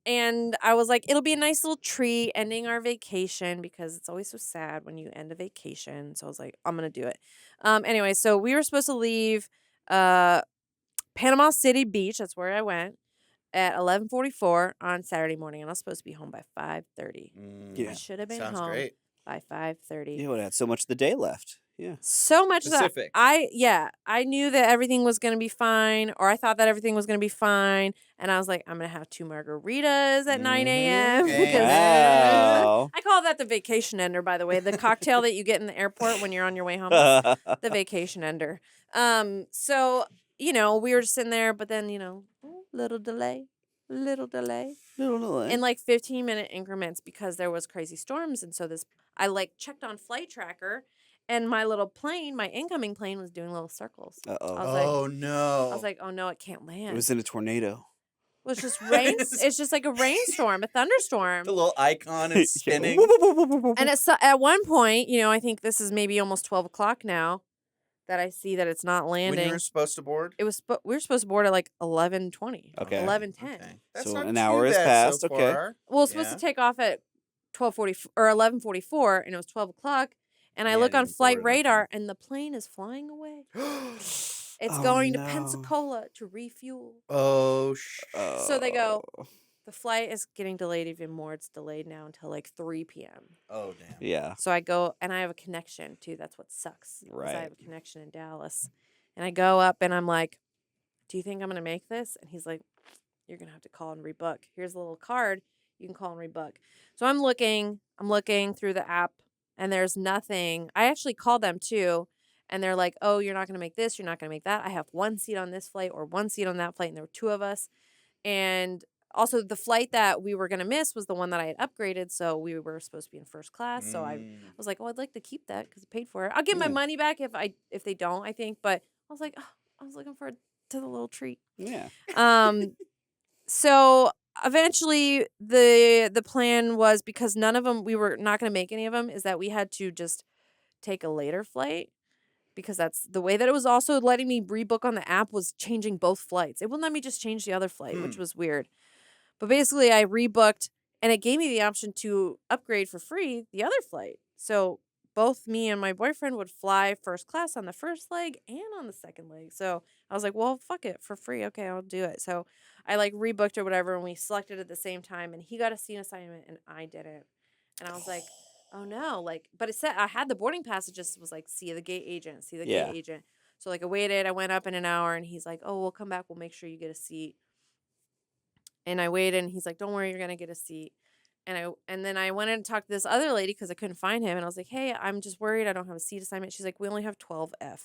And I was like, it'll be a nice little treat ending our vacation because it's always so sad when you end a vacation. So I was like, I'm going to do it. Anyway, so we were supposed to leave Panama City Beach. That's where I went at 11:44 on Saturday morning. And I was supposed to be home by 5:30. Yeah. I should have been Sounds home great. by 5:30. You would have so much of the day left. Yeah. So much Specific. that I knew that everything was going to be fine, or I thought that everything was going to be fine. And I was like, I'm going to have 2 margaritas at 9 a.m. Mhm. because Wow. I call that the vacation ender, by the way. The cocktail that you get in the airport when you're on your way home. That's the vacation ender. So, we were just sitting there, but then, little delay. No. In like 15-minute increments because there was crazy storms. And so I like checked on Flight Tracker and my little plane, my incoming plane was doing little circles. Uh-oh. I was like, Oh no. I was like, oh no, it can't land. It was in a tornado. Well, it's just rain. It's just like a rainstorm, a thunderstorm. the little icon is spinning. And at one point, I think this is maybe almost 12 o'clock now that I see that it's not landing. When you were supposed to board? We were supposed to board at like 11:20. Okay. 11:10. Okay. That's So not an too hour has bad passed, so okay. far. Well, it was supposed to take off at 12:40 or 11:44, and it was 12 o'clock. And I Yeah, look I on didn't flight board it, okay. radar, and the plane is flying away. It's Oh, going no. to Pensacola to refuel. Oh, So they go, the flight is getting delayed even more. It's delayed now until like 3 p.m. Oh, damn. Yeah. So I go, and I have a connection too. That's what sucks. is Right. I have a connection in Dallas. And I go up, and I'm like, do you think I'm going to make this? And he's like, you're going to have to call and rebook. Here's a little card. You can call and rebook. So I'm looking through the app, and there's nothing. I actually called them too. And they're like, oh, you're not going to make this. You're not going to make that. I have 1 seat on this flight or 1 seat on that flight. And there were 2 of us. And also the flight that we were going to miss was the one that I had upgraded. So we were supposed to be in first class. So I was like, oh, I'd like to keep that because I paid for it. I'll get my Yeah. money back if they don't, I think. But I was like, oh, I was looking forward to the little treat. Yeah. So eventually the plan was, because none of them, we were not going to make any of them, is that we had to just take a later flight. Because that's the way that it was also letting me rebook on the app was changing both flights. It wouldn't let me just change the other flight, which was weird. But basically, I rebooked, and it gave me the option to upgrade for free the other flight. So both me and my boyfriend would fly first class on the first leg and on the second leg. So I was like, well, fuck it, for free. Okay, I'll do it. So I like rebooked or whatever, and we selected at the same time. And he got a scene assignment, and I didn't. And I was like, oh no, but it said I had the boarding pass. It just was like, see the gate agent, Yeah. gate agent. So like I waited, I went up in an hour, and he's like, oh, we'll come back. We'll make sure you get a seat. And I waited, and he's like, don't worry, you're going to get a seat. And then I went in and talked to this other lady because I couldn't find him. And I was like, hey, I'm just worried I don't have a seat assignment. She's like, we only have 12F.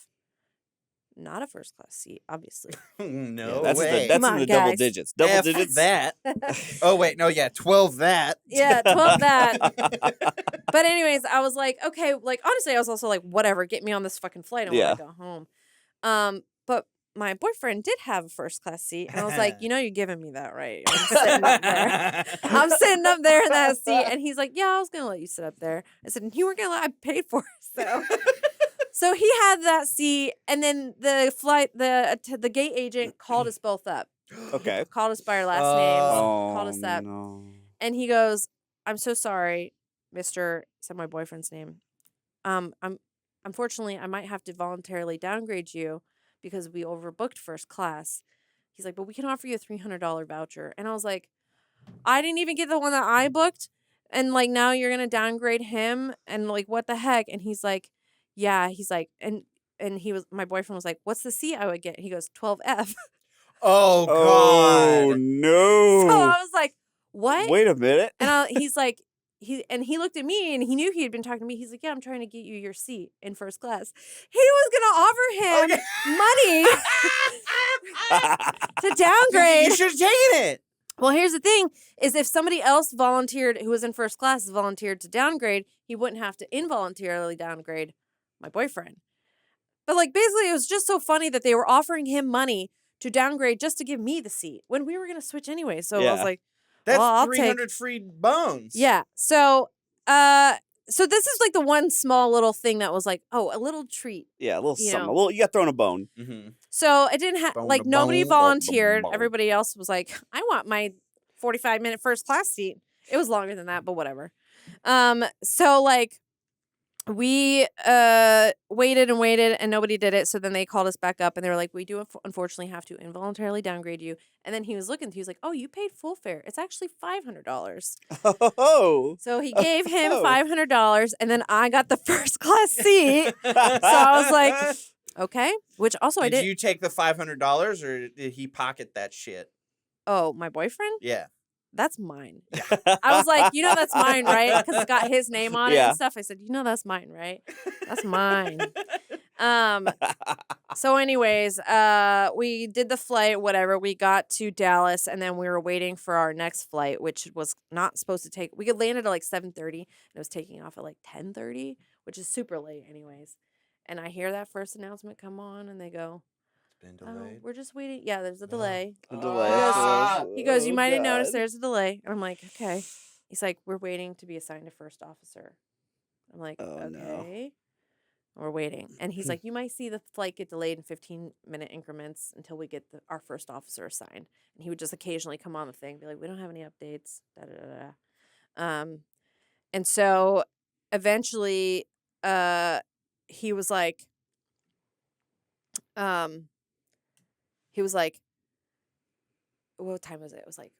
Not a first class seat, obviously. No Yeah, that's way. that's Come in on, the double guys. digits. Double F digits. that. Oh, wait. No, yeah. 12 that. Yeah, 12 that. But anyways, I was like, okay, like honestly, I was also like, whatever, get me on this fucking flight. I want to go home. But my boyfriend did have a first class seat, and I was like, you're giving me that, right? I'm sitting up there. I'm sitting up there in that seat, and he's like, yeah, I was gonna let you sit up there. I said, you weren't gonna let. I paid for it, so he had that seat, and then the gate agent called us both up. Okay. Called us by our last names. Oh, Called us up. no. And he goes, I'm so sorry, Mr. said my boyfriend's name. Unfortunately, I might have to voluntarily downgrade you because we overbooked first class. He's like, but we can offer you a $300 voucher. And I was like, I didn't even get the one that I booked. And like, now you're going to downgrade him. And like, what the heck? And he's like, yeah, he's like, and my boyfriend was like, what's the seat I would get? He goes, 12F. Oh, Oh, God. no. So I was like, what? Wait a minute. And he's like, he looked at me, and he knew he had been talking to me. He's like, yeah, I'm trying to get you your seat in first class. He was going to offer him money to downgrade. You should have taken it. Well, here's the thing, is if somebody else volunteered who was in first class volunteered to downgrade, he wouldn't have to involuntarily downgrade my boyfriend. But like, basically, it was just so funny that they were offering him money to downgrade just to give me the seat when we were going to switch anyway. So I was like, That's well, I'll 300 free bones. yeah. So this is like the one small little thing that was like, oh, a little treat. Yeah, a little You something. know. Well, you got thrown a bone. Mm-hmm. So it didn't have, Bone like, to nobody bone. volunteered. Bone. Everybody else was like, I want my 45-minute first class seat. It was longer than that, but whatever. So like we waited and waited and nobody did it. So then they called us back up and they were like, we do unfortunately have to involuntarily downgrade you. And then he was looking, he was like, oh, you paid full fare. It's actually $500. Oh. So he gave him $500 and then I got the first class seat. So I was like, okay. Which also I did. Did you take the $500 or did he pocket that shit? Oh, my boyfriend? Yeah. That's mine. I was like, you know that's mine, right? Because it's got his name on it and stuff. I said, you know that's mine, right? That's mine. So anyways, we did the flight, whatever. We got to Dallas, and then we were waiting for our next flight, which was not supposed to take. We could land at like 7:30, and it was taking off at like 10:30, which is super late anyways. And I hear that first announcement come on, and they go, Been oh, delayed. we're just waiting. Yeah, there's a delay. A delay. He goes, you might have noticed God. there's a delay. And I'm like, okay. He's like, we're waiting to be assigned to first officer. I'm like, Oh, no. okay. We're waiting. And he's like, you might see the flight get delayed in 15-minute increments until we get our first officer assigned. And he would just occasionally come on the thing, be like, we don't have any updates. Da, da, da, da. And so eventually he was like, what time was it? It was like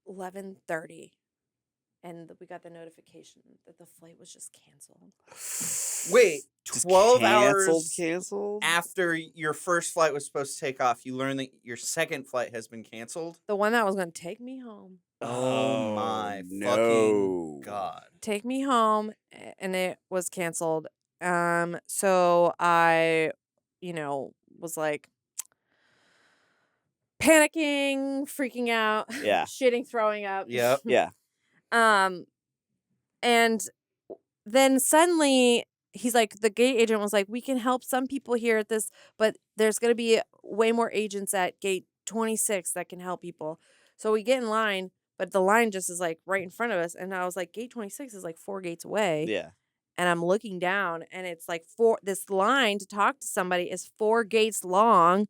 11:30, and we got the notification that the flight was just canceled. Wait, Just 12 canceled, hours canceled? after your first flight was supposed to take off, you learned that your second flight has been canceled? The one that was going to take me home. Oh my no. fucking God. Take me home, and it was canceled. So I, was like panicking, freaking out, Yeah. shitting, throwing up. Yep. Yeah. And then suddenly he's like, the gate agent was like, we can help some people here at this, but there's going to be way more agents at gate 26 that can help people. So we get in line, but the line just is like right in front of us. And I was like, gate 26 is like 4 gates away. Yeah. And I'm looking down and it's like this line to talk to somebody is 4 gates long.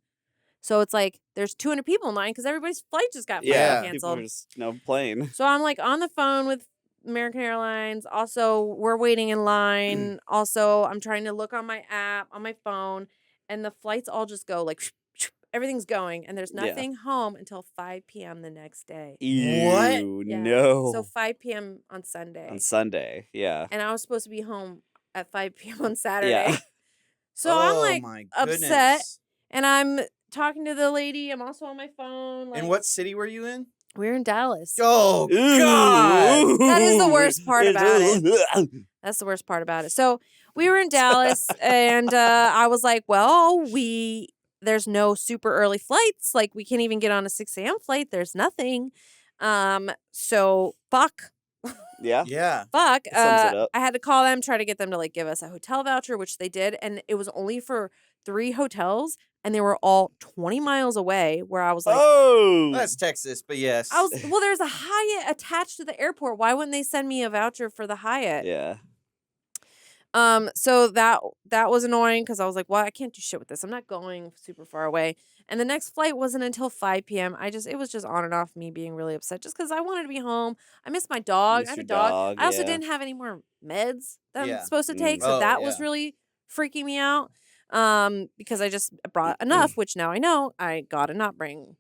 So it's like there's 200 people in line because everybody's flight just got Yeah. People canceled. are just playing. So I'm like on the phone with American Airlines. Also, we're waiting in line. Also, I'm trying to look on my app on my phone, and the flights all just go like everything's going, and there's nothing home until 5 p.m. the next day. Ew, Yeah. no. So 5 p.m. on Sunday. On Sunday, yeah. And I was supposed to be home at 5 p.m. on Saturday. Yeah. So I'm like my upset, goodness. and I'm talking to the lady. I'm also on my phone. Like, And what city were you in? We're in Dallas. Oh, Ooh. God. That is the worst part about it. That's the worst part about it. So we were in Dallas, and I was like, well, there's no super early flights. Like, we can't even get on a 6 a.m. flight. There's nothing. So fuck. Yeah. Yeah. Fuck. Sums it up. I had to call them, try to get them to like give us a hotel voucher, which they did. And it was only for 3 hotels, and they were all 20 miles away, where I was like, Oh. That's Texas, but yes. well, there's a Hyatt attached to the airport. Why wouldn't they send me a voucher for the Hyatt? Yeah. So that was annoying because I was like, well, I can't do shit with this. I'm not going super far away. And the next flight wasn't until 5 p.m. It was just on and off me being really upset just because I wanted to be home. I missed my dog. I have a dog. I also didn't have any more meds that I'm supposed to take. So that was really freaking me out. Because I just brought enough, which now I know I gotta bring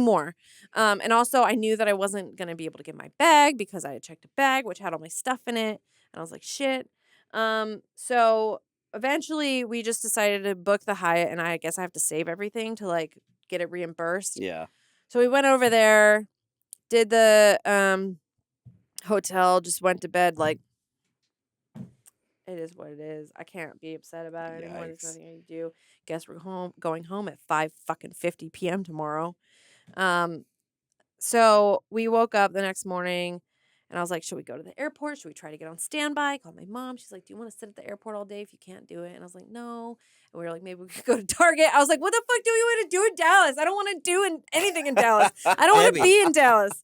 more. And also I knew that I wasn't gonna be able to get my bag because I had checked a bag which had all my stuff in it, and I was like, shit. So eventually we just decided to book the Hyatt, and I guess I have to save everything to like get it reimbursed. Yeah. So we went over there, did the hotel, just went to bed like, it is what it is. I can't be upset about it anymore. There's nothing I can do. Guess we're going home at 5:50 p.m. tomorrow. So we woke up the next morning, and I was like, should we go to the airport? Should we try to get on standby? I called my mom. She's like, do you want to sit at the airport all day if you can't do it? And I was like, no. And we were like, maybe we could go to Target. I was like, what the fuck do we want to do in Dallas? I don't want to do anything in Dallas. I don't want to be in Dallas.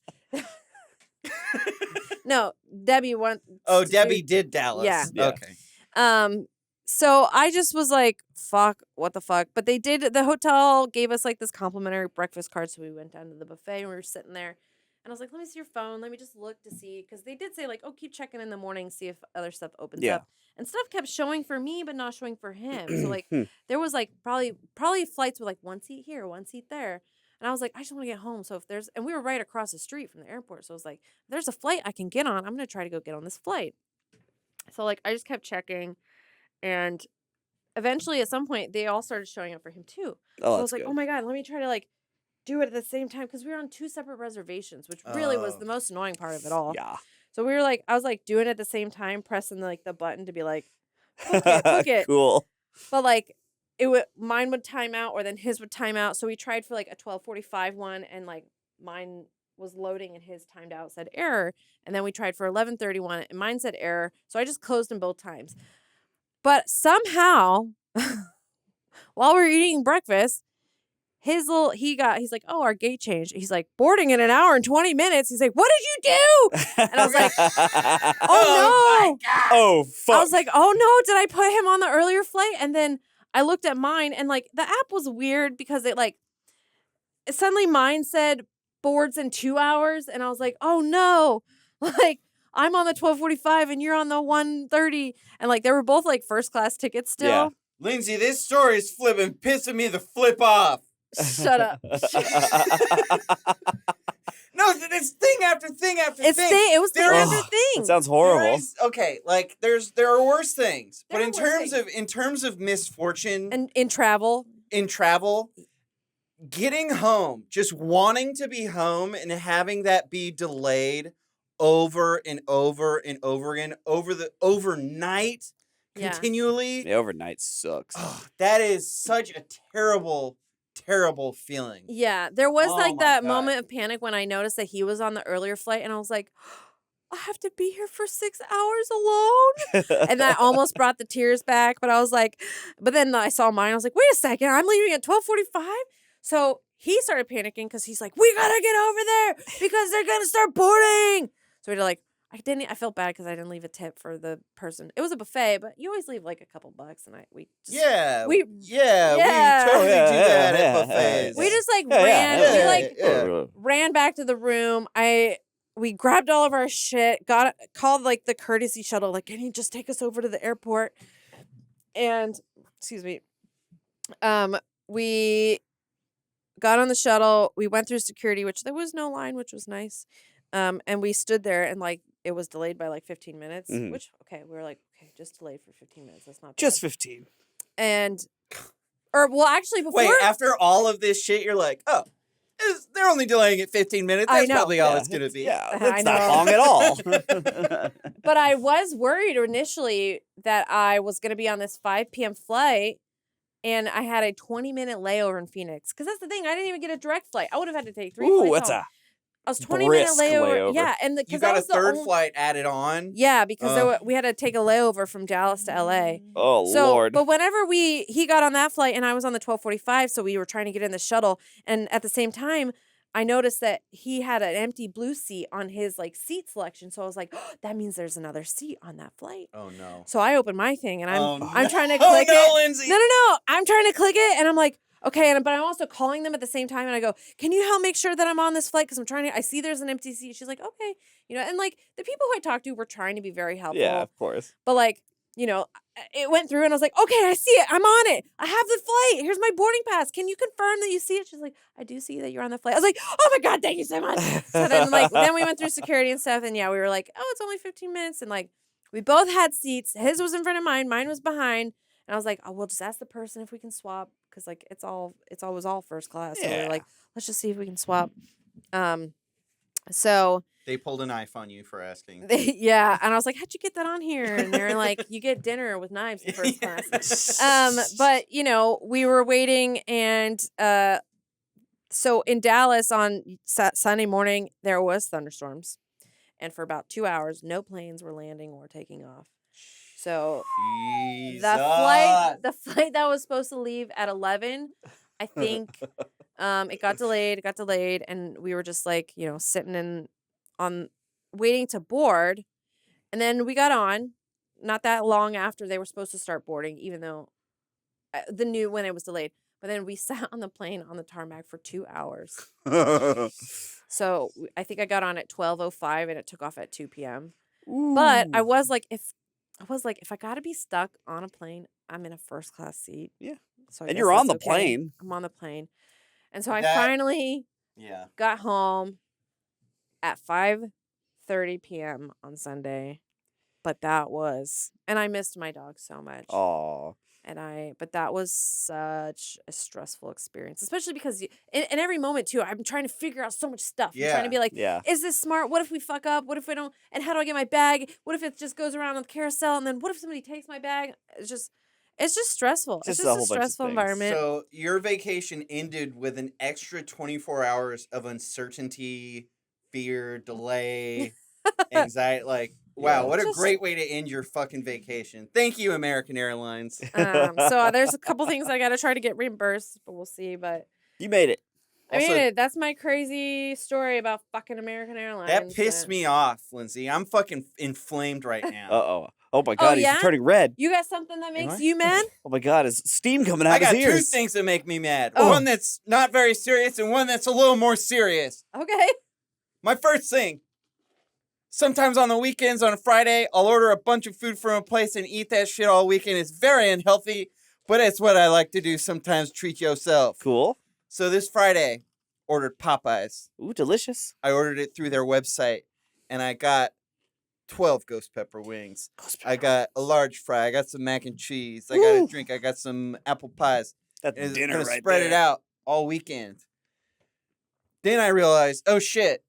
No, Debbie went. Oh, Debbie did Dallas. Yeah. Okay. So I just was like, fuck, what the fuck? But the hotel gave us like this complimentary breakfast card. So we went down to the buffet and we were sitting there. And I was like, let me see your phone. Let me just look to see. Because they did say, like, oh, keep checking in the morning, see if other stuff opens Yeah. up. And stuff kept showing for me, but not showing for him. So, like, Hmm. there was, like, probably flights with, like, one seat here, one seat there. And I was like, I just want to get home. So if there's, and we were right across the street from the airport. So I was like, if there's a flight I can get on, I'm going to try to go get on this flight. So, like, I just kept checking. And eventually, at some point, they all started showing up for him, too. Oh, So I that's was like, good. oh my God, let me try to, like, do it at the same time. Because we were on 2 separate reservations, which really was Oh. the most annoying part of it all. Yeah. So we were like, I was like doing it at the same time, pressing like the button to be like, book it. Cool. But like, mine would time out, or then his would time out. So we tried for like a 12:45 one, and like mine was loading and his timed out said error. And then we tried for 11:31 and mine said error. So I just closed them both times. But somehow, while we were eating breakfast, he's like, oh, our gate changed. He's like, boarding in an hour and 20 minutes. He's like, what did you do? And I was like, oh no. Oh, fuck. I was like, oh no, did I put him on the earlier flight? And then I looked at mine, and like the app was weird because it suddenly mine said boards in 2 hours. And I was like, oh no, like I'm on the 12:45 and you're on the 1:30. And like, they were both like first class tickets still. Yeah. Lindsay, this story is pissing me the flip off. Shut up. No, it's thing after thing after thing. It was thing There after is- thing. It sounds horrible. Okay, like there are worse things, but There in are worse terms of misfortune And in travel, in travel, getting home, just wanting to be home and having that be delayed over and over and over again overnight Yeah. continually. The overnight sucks. Oh, that is such a terrible feeling. yeah, there was Oh like my that God. moment of panic when I noticed that he was on the earlier flight, and I was like, I have to be here for 6 hours alone. And that almost brought the tears back. But I was like, but then I saw mine. I was like, wait a second, I'm leaving at 12:45. So he started panicking because he's like, we gotta get over there because they're gonna start boarding. So we had to like, I felt bad because I didn't leave a tip for the person. It was a buffet, but you always leave like a couple bucks, and we just Yeah, we we totally Yeah, do that yeah, at buffets. we just like Yeah, ran. yeah, We yeah, like yeah. ran back to the room. We grabbed all of our shit, called like the courtesy shuttle, like, can you just take us over to the airport? And excuse me. We got on the shuttle, we went through security, which there was no line, which was nice. And we stood there, and like it was delayed by like 15 minutes, Mhm. which we were like, okay, just delayed for 15 minutes. That's not Just bad. 15. And well, actually before Wait, after all of this shit, you're like, oh, they're only delaying it 15 minutes. I That's know. probably all it's gonna be. Yeah, I that's not know. long at all. But I was worried initially that I was going to be on this 5 p.m. flight, and I had a 20-minute layover in Phoenix. Because that's the thing. I didn't even get a direct flight. I would have had to take 3 Ooh, flights that's home. a I was 20-minute brisk layover. layover. Yeah, and You because got that a was the third only- flight added on. Yeah, because Ugh. we had to take a layover from Dallas to LA. oh So, Lord. but whenever he got on that flight and I was on the 12:45, so we were trying to get in the shuttle, and at the same time, I noticed that he had an empty blue seat on his like seat selection. So I was like, oh, that means there's another seat on that flight. Oh no. So I opened my thing, and I'm no. trying to Oh click no, it. Lindsay. No. I'm trying to click it, and I'm like, okay, but I'm also calling them at the same time, and I go, can you help make sure that I'm on this flight? Because I see there's an empty seat. She's like, okay. And like the people who I talked to were trying to be very helpful. Yeah, of course. But like, it went through, and I was like, okay, I see it. I'm on it. I have the flight. Here's my boarding pass. Can you confirm that you see it? She's like, I do see that you're on the flight. I was like, oh my God, thank you so much. So then we went through security and stuff, and yeah, we were like, oh, it's only 15 minutes. And like, we both had seats. His was in front of mine. Mine was behind. And I was like, oh, we'll just ask the person if we can swap. Cause like, it was all first class. So we Yeah. were like, let's just see if we can swap. So They pulled a knife on you for asking. yeah. And I was like, how'd you get that on here? And they're like, you get dinner with knives in first class. But we were waiting, and so in Dallas on Sunday morning there was thunderstorms, and for about 2 hours no planes were landing or taking off. So Jesus. the flight that was supposed to leave at 11, I think it got delayed, and we were just like, sitting on waiting to board. And then we got on not that long after they were supposed to start boarding, even though when it was delayed. But then we sat on the plane on the tarmac for 2 hours. So I think I got on at 12:05 and it took off at 2 p.m. But I was like, if I gotta be stuck on a plane, I'm in a first class seat. Yeah. So I And guess you're on that's the okay. plane. I'm on the plane. And so I That- finally Yeah. got home at 5:30 p.m. on Sunday. But and I missed my dog so much. Aw. But that was such a stressful experience, especially because in every moment too, I'm trying to figure out so much stuff. I'm trying to be like, Yeah. is this smart? What if we fuck up? What if we don't? And how do I get my bag? What if it just goes around on the carousel? And then what if somebody takes my bag? It's just stressful. Just It's a just whole a bunch of stressful things. environment. So your vacation ended with an extra 24 hours of uncertainty, fear, delay, anxiety. Like, wow, Yeah. what a Just- great way to end your fucking vacation. Thank you, American Airlines. So there's a couple things I got to try to get reimbursed, but we'll see. But You made it. I mean, Also- that's my crazy story about fucking American Airlines. That pissed me off, Lindsay. I'm fucking inflamed right now. Uh-oh. Oh my God, yeah? he's turning red. You got something that Am makes I? you mad? Oh my God, is steam coming I out of got his two ears? things that make me mad. Oh. One that's not very serious and one that's a little more serious. Okay. My first thing, sometimes on the weekends, on a Friday, I'll order a bunch of food from a place and eat that shit all weekend. It's very unhealthy, but it's what I like to do sometimes. Treat yourself. Cool. So this Friday, ordered Popeyes. Ooh, delicious. I ordered it through their website, and I got 12 ghost pepper wings. I got a large fry. I got some mac and cheese. I got a Woo. drink. I got some apple pies. That's And dinner gonna right spread there. it out all weekend. Then I realized, oh shit,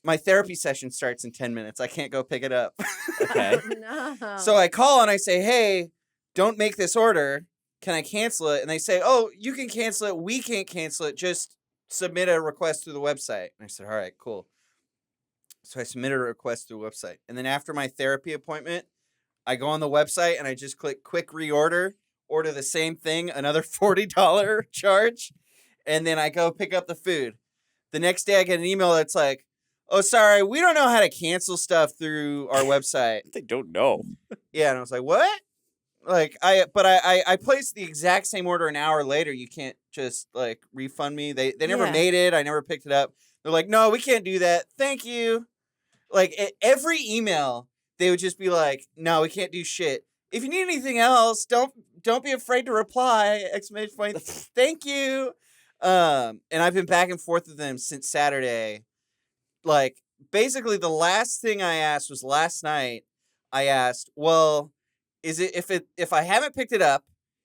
my therapy session starts in 10 minutes. I can't go pick it up. Okay. No. So I call and I say, hey, don't make this order. Can I cancel it? And they say, oh, you can cancel it. We can't cancel it. Just submit a request through the website. And I said, all right, cool. So I submitted a request through the website. And then after my therapy appointment, I go on the website and I just click quick reorder, order the same thing, another $40 charge. And then I go pick up the food. The next day I get an email that's like, oh, sorry, we don't know how to cancel stuff through our website. They don't know. Yeah, and I was like, what? Like, I placed the exact same order an hour later. You can't just, like, refund me. They never Yeah. made it. I never picked it up. They're like, no, we can't do that. Thank you. Like, every email, they would just be like, no, we can't do shit. If you need anything else, don't be afraid to reply! Exclamation point. Thank you. And I've been back and forth with them since Saturday. Like, basically, the last thing I asked was last night. I asked, well, is it if I haven't picked it up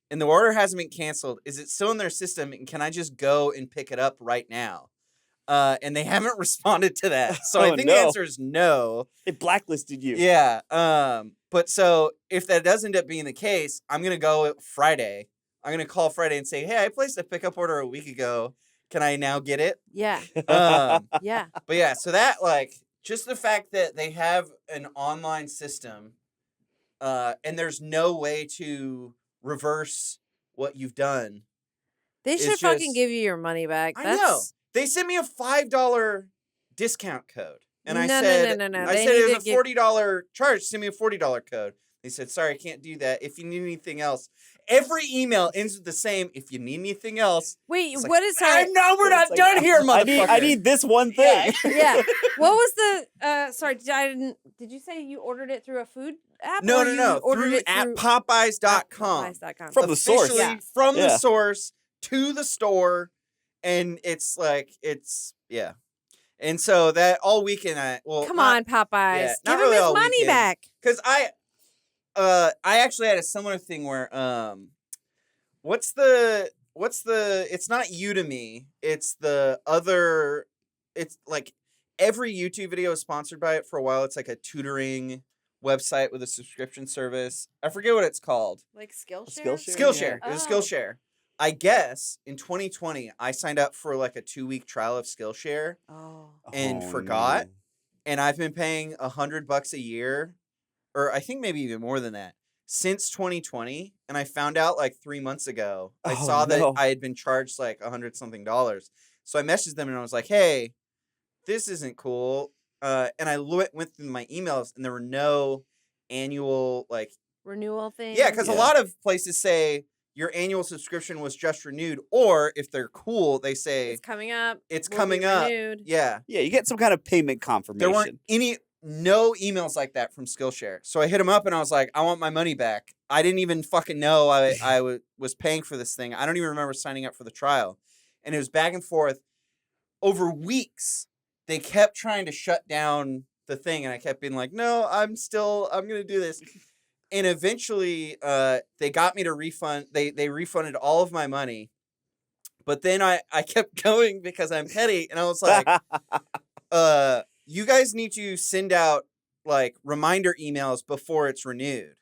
and the order hasn't been canceled, is it still in their system and can I just go and pick it up right now? And they haven't responded to that. So I Oh, think no. the answer is no. They blacklisted you. Yeah. But so if that does end up being the case, I'm gonna go Friday. I'm gonna call Friday and say, hey, I placed a pickup order a week ago. Can I now get it? Yeah. Yeah. But yeah, so that, like, just the fact that they have an online system, and there's no way to reverse what you've done. They It's should fucking just- give you your money back. I know. They sent me a $5 discount code. And I said, No. I They said need it to was a give- $40 charge. Send me a $40 code. They said, sorry, I can't do that. If you need anything else. Every email ends with the same, if you need anything else. Wait, It's like, what is I sorry? know we're not It's like, done here, motherfucker. I need this one thing. Yeah. What was the sorry, did you say you ordered it through a food app? No, or no, you no. Ordered Through it at through Popeyes.com. Popeyes.com. From the source. Officially Yeah. from the Yeah. source to the store. And it's like, yeah. And so that all weekend, Come on, Popeyes. yeah, not Give really him his all money weekend. back. Because I actually had a similar thing where what's the it's not Udemy, it's the other, it's like every YouTube video is sponsored by it for a while. It's like a tutoring website with a subscription service. I forget what it's called. Like Skillshare? Skillshare? Skillshare. Yeah. It was Oh. Skillshare. I guess in 2020 I signed up for like a 2-week trial of Skillshare Oh. and Oh, forgot. no. And I've been paying $100 a year, or I think maybe even more than that, since 2020. And I found out like 3 months ago. I Oh, saw that no. I had been charged like $100-something. So I messaged them and I was like, "Hey, this isn't cool." And I went through my emails, and there were no annual like Renewal thing. yeah, because a Yeah. lot of places say your annual subscription was just renewed, or if they're cool, they say It's coming up. it's will be coming up. renewed. Yeah. Yeah, you get some kind of payment There weren't confirmation. no emails like that from Skillshare. So I hit them up and I was like, I want my money back. I didn't even fucking know I was paying for this thing. I don't even remember signing up for the trial. And it was back and forth over weeks. They kept trying to shut down the thing, and I kept being like, no, I'm going to do this. And eventually, they got me to refund. They refunded all of my money. But then I kept going because I'm petty, and I was like, you guys need to send out like reminder emails before it's renewed.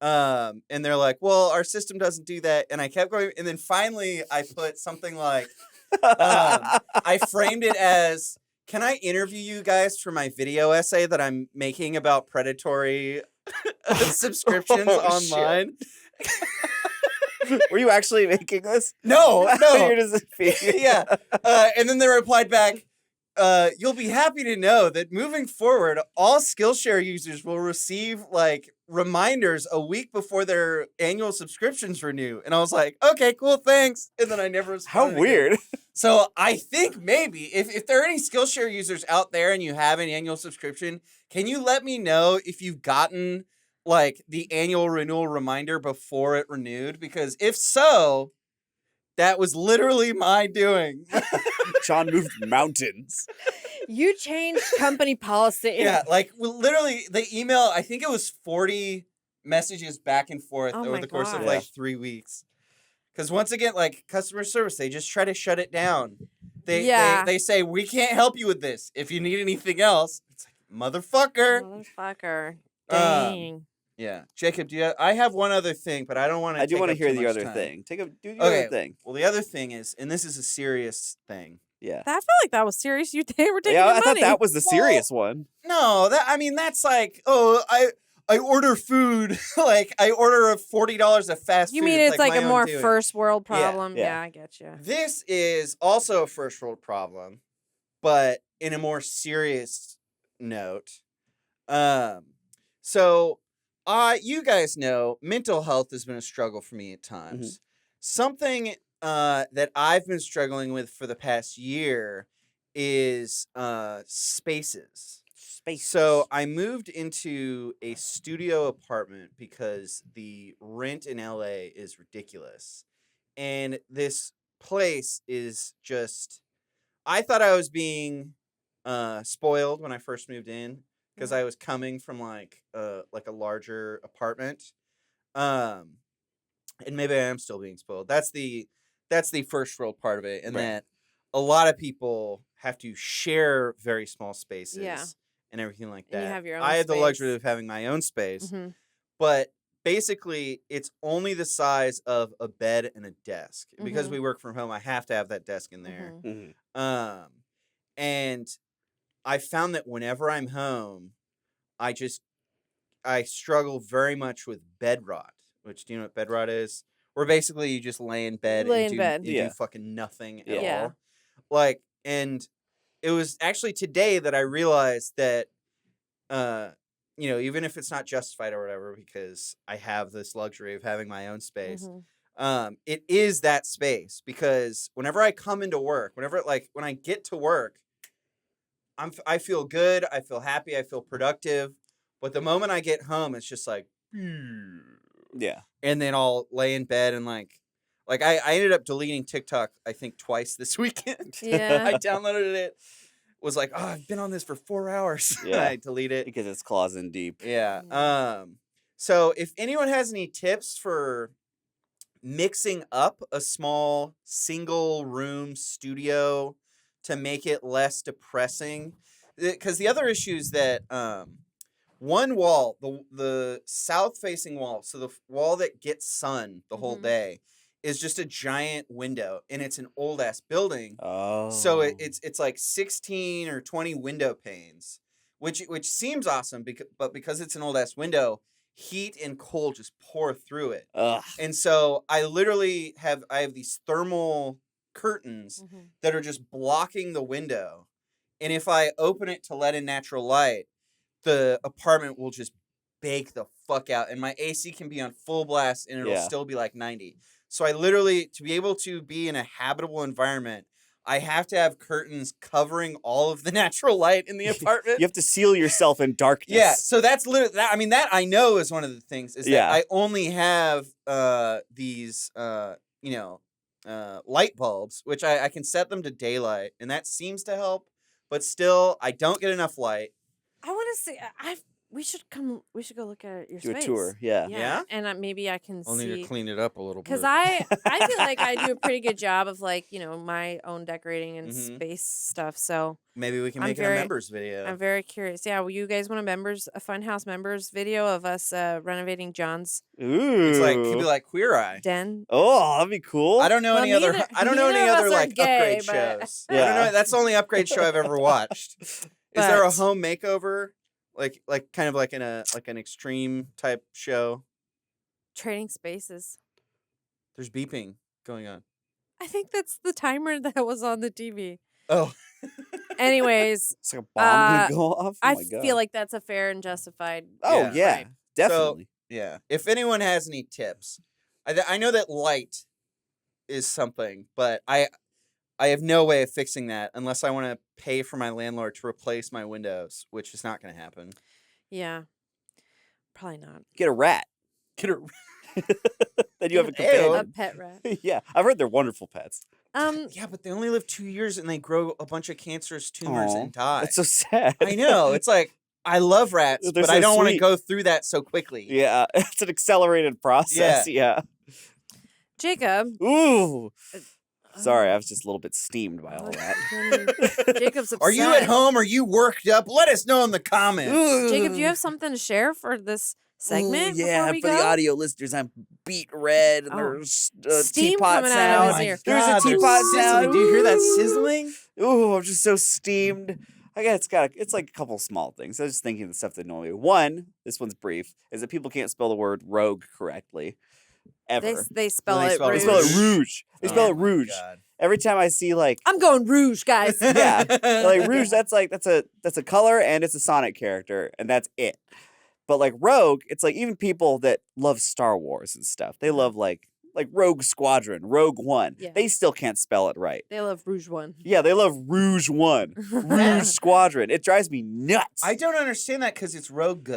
And they're like, well, our system doesn't do that. And I kept going, and then finally I put something like, I framed it as, can I interview you guys for my video essay that I'm making about predatory subscriptions online? Were you actually making this? No. You're just Yeah. And then they replied back, you'll be happy to know that moving forward, all Skillshare users will receive like reminders a week before their annual subscriptions renew. And I was like, okay, cool, thanks. And then I never How responded again. weird. So I think maybe if there are any Skillshare users out there and you have an annual subscription, can you let me know if you've gotten like the annual renewal reminder before it renewed? Because if so, that was literally my doing. John moved mountains. You changed company policy. Yeah, like literally the email, I think it was 40 messages back and forth Oh over my the course of gosh. like 3 weeks. Because once again, like customer service, they just try to shut it down. They say, we can't help you with this. If you need anything else, it's like, motherfucker. Motherfucker. Dang. Yeah. Jacob, I have one other thing, but I don't want to I do want to hear the other thing. Do the other thing. Well, the other thing is, and this is a serious thing. Yeah. I felt like that was serious. They were taking Yeah, your I thought money. that was the serious one. No, that's like, I order food, like I order $40 of fast food. You mean it's like my a own more doing. first world problem? Yeah. Yeah, I get you. This is also a first world problem, but in a more serious note. So you guys know mental health has been a struggle for me at times. Something that I've been struggling with for the past year is spaces. So I moved into a studio apartment because the rent in LA is ridiculous. And this place is just, I thought I was being spoiled when I first moved in because I was coming from like a larger apartment. And maybe I am still being spoiled. That's the first world part of it. And that a lot of people have to share very small spaces. Yeah. And everything like that. And you have your own I had the space. luxury of having my own space, Mm-hmm. but basically it's only the size of a bed and a desk. Because we work from home, I have to have that desk in there. And I found that whenever I'm home, I struggle very much with bed rot, which, do you know what bed rot is? Where basically you just lay in bed and do fucking nothing at all. Like, and it was actually today that I realized that, even if it's not justified or whatever, because I have this luxury of having my own space, it is that space. Because whenever I come into work, when I get to work, I feel good, I feel happy, I feel productive. But the moment I get home, it's just like, yeah. And then I'll lay in bed and like I ended up deleting TikTok, I think twice this weekend. Yeah. I downloaded it. Was like, oh, I've been on this for 4 hours. Yeah. I delete it. Because it's claws in deep. Yeah. So if anyone has any tips for mixing up a small single room studio to make it less depressing, because the other issue is that one wall, the south facing wall, so the wall that gets sun the whole day, is just a giant window, and it's an old ass building. Oh. So it's like 16 or 20 window panes, which seems awesome, but because it's an old ass window, heat and cold just pour through it. Ugh. And so I literally have these thermal curtains that are just blocking the window, and if I open it to let in natural light, the apartment will just bake the fuck out, and my AC can be on full blast and it'll still be like 90. So I literally, to be able to be in a habitable environment, I have to have curtains covering all of the natural light in the apartment. You have to seal yourself in darkness. Yeah, so that's literally that. I mean, that I know is one of the things is that Yeah. I only have these light bulbs, which I can set them to daylight, and that seems to help. But still, I don't get enough light. I want to see. We should go look at your Do space. a tour. Yeah. Yeah? And maybe I can I'll need to see. clean it up a little bit. Because I feel like I do a pretty good job of my own decorating and Mhm. space stuff. So Maybe we can I'm make it very- a members video. I'm very curious. Yeah, will you guys want a Funhouse members video of us renovating John's Ooh. It's like could be like Queer Eye. den? Oh, that'd be cool. I don't know Well, any other. neither- I don't know any neither of other us are like gay, upgrade but- shows. I Yeah. don't know. That's the only upgrade show I've ever watched. Is there a But- home makeover, like kind of like in an extreme type show? Trading spaces. There's beeping going on. I think that's the timer that was on the TV. Oh, Anyways, It's like a bomb Uh, gonna go off. Oh I my God. feel like that's a fair and justified. Oh Yeah. yeah, Right. definitely. yeah. If anyone has any tips, I know that light is something, but I have no way of fixing that unless I want to pay for my landlord to replace my windows, which is not going to happen. Yeah, probably not. Get a rat. Get a Then you have a Ew. A companion. pet rat. Yeah, I've heard they're wonderful pets. Yeah, but they only live 2 years and they grow a bunch of cancerous tumors Aw, and die. That's so sad. I know. It's like I love rats, They're but I so don't want to sweet. go through that so quickly. Yeah, it's an accelerated process. Yeah. Jacob. Ooh. Sorry, I um, was just a little bit steamed by all oh, that. then Jacob's upset. Are you at home? Are you worked up? Let us know in the comments. Jacob, do you have something to share for this segment? Ooh, yeah, before we for go? the audio listeners, I'm beat red, and Oh. there's Steam teapot coming out sound. of Oh his my ear. There's a God, teapot sizzling. sound. Do you hear that Ooh. sizzling? Ooh, I'm just so steamed. I guess it's like a couple small things. I was just thinking of the stuff that annoy me. One, this one's brief, is that people can't spell the word rogue correctly. Ever. They spell They it spell it They spell it rouge. rouge. They spell it Oh my rouge. God. Every time I see like I'm going rouge, guys. Yeah, like rouge, that's a color and it's a Sonic character and that's it. But like Rogue, it's like even people that love Star Wars and stuff, they love like Rogue Squadron, Rogue One. Yeah. They still can't spell it right. They love rouge one. Yeah, they love Rouge One, Rouge Squadron. It drives me nuts. I don't understand that because it's rogue.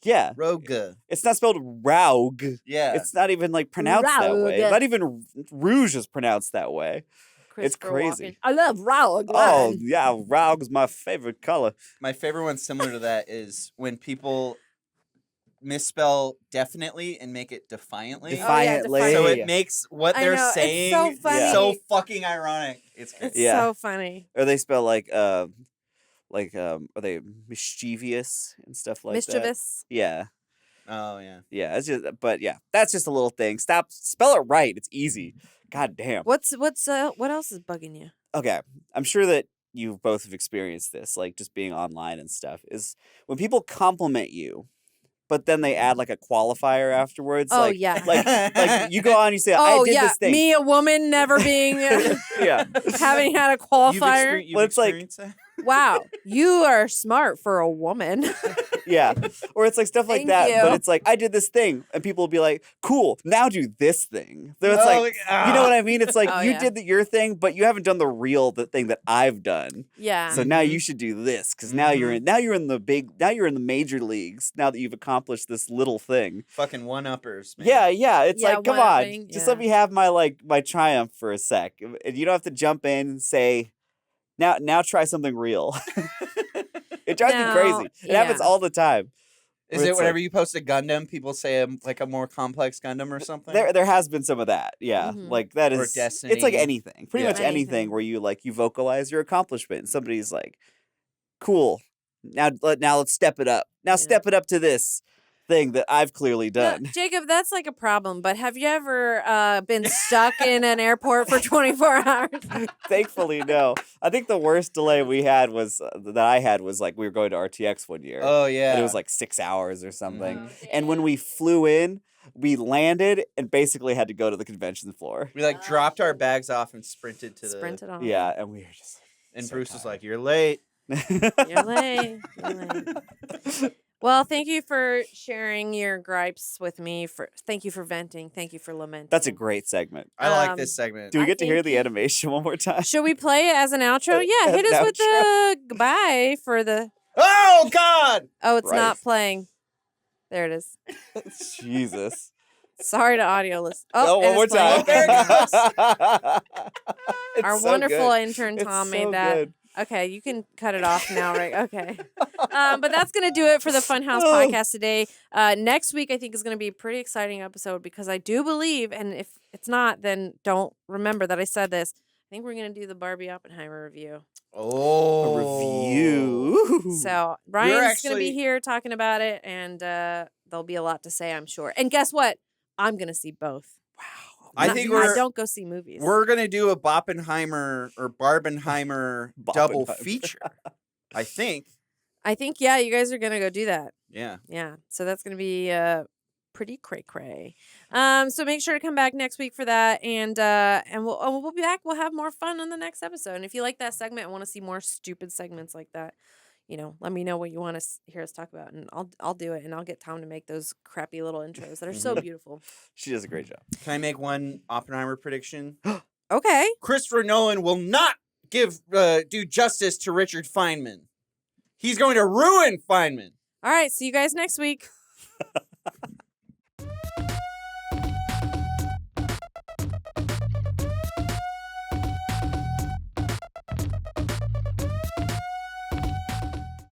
Yeah, Rogue. it's not spelled Rogue. Yeah. It's not even like pronounced that way. Rogue. Not even Rouge is pronounced that way. Christopher crazy. Walken. I love Rogue. Oh yeah, Rogue is my favorite color. My favorite one similar to that is when people misspell definitely and make it defiantly. Defiantly. defiant. So it makes what I they're know, it's saying so funny. so fucking ironic. It's It's crazy. Yeah. so funny. Or they spell are they mischievous and stuff like that? Mischievous. Yeah. Oh yeah. Yeah. It's just but yeah, that's just a little thing. Spell it right. It's easy. God damn. What else is bugging you? Okay. I'm sure that you both have experienced this, like just being online and stuff, is when people compliment you, but then they add like a qualifier afterwards. Oh, like, yeah. Like you go on, you say, Oh I did yeah, this thing. me, a woman, never being Yeah. having had a You've qualifier. you've Well, it's like- experienced that? Wow, you are smart for a woman. Yeah. Or it's like stuff like Thank that. But you. it's like, I did this thing. And people will be like, cool, now do this thing. So it's like, you know what I mean? It's like Oh, you yeah. did your thing, but you haven't done the thing that I've done. Yeah. So now you should do this because now you're in the major leagues. Now that you've accomplished this little thing. Fucking one-uppers, man. Yeah. It's Yeah, like, come on, one-upping, just let yeah. me have my triumph for a sec. And you don't have to jump in and say, now try something real. It drives me No, crazy. It happens yeah. all the time. Is Where it it's whenever like- you post a Gundam, people say like a more complex Gundam or something? There has been some of that, yeah. Mhm. Like that Or is It's like Destiny. anything, pretty Yeah. much anything Anything. where you vocalize your accomplishment. And somebody's like, "Cool, now let's step it up. Now Yeah. step it up to this thing that I've clearly No, done." Jacob, that's like a problem. But have you ever been stuck in an airport for 24 hours? Thankfully, no. I think the worst delay we had was that I had was like we were going to RTX one year, Oh yeah. and it was like 6 hours or something. Mhm. And when we flew in, we landed and basically had to go to the convention floor. we like dropped our bags off and sprinted to the. Sprinted on. Yeah, and we were just. And so Bruce was tired. like, "You're late." You're late. You're late. Well, thank you for sharing your gripes with me. Thank you for venting. Thank you for lamenting. That's a great segment. I like this segment. Do we I get to hear think- the animation one more time? Should we play it as an outro? Yeah, As hit an us with outro. the goodbye for the. Oh God! Oh, it's not Right. playing. There it is. Jesus. Sorry to audio list. Oh, Oh, one more it's playing. time. There it It's Our so wonderful good. intern It's Tom so made that. good. Okay, you can cut it off now, right? Okay. But that's going to do it for the Funhouse Oh. podcast today. Next week, I think, is going to be a pretty exciting episode because I do believe, and if it's not, then don't remember that I said this. I think we're going to do the Barbie Oppenheimer review. Oh, A review. So Ryan's going to actually- be here talking about it, and there'll be a lot to say, I'm sure. And guess what? I'm going to see both. I think we're don't go see movies. we're gonna do a Boppenheimer or Barbenheimer double Boppenheimer. feature. I think. Yeah, you guys are going to go do that. Yeah. Yeah, so that's going to be pretty cray-cray. So make sure to come back next week for that, and we'll be back. We'll have more fun on the next episode. And if you like that segment and want to see more stupid segments like that, let me know what you want to hear us talk about, and I'll do it, and I'll get Tom to make those crappy little intros that are so beautiful. She does a great job. Can I make one Oppenheimer prediction? Okay. Christopher Nolan will not do justice to Richard Feynman. He's going to ruin Feynman. All right. See you guys next week.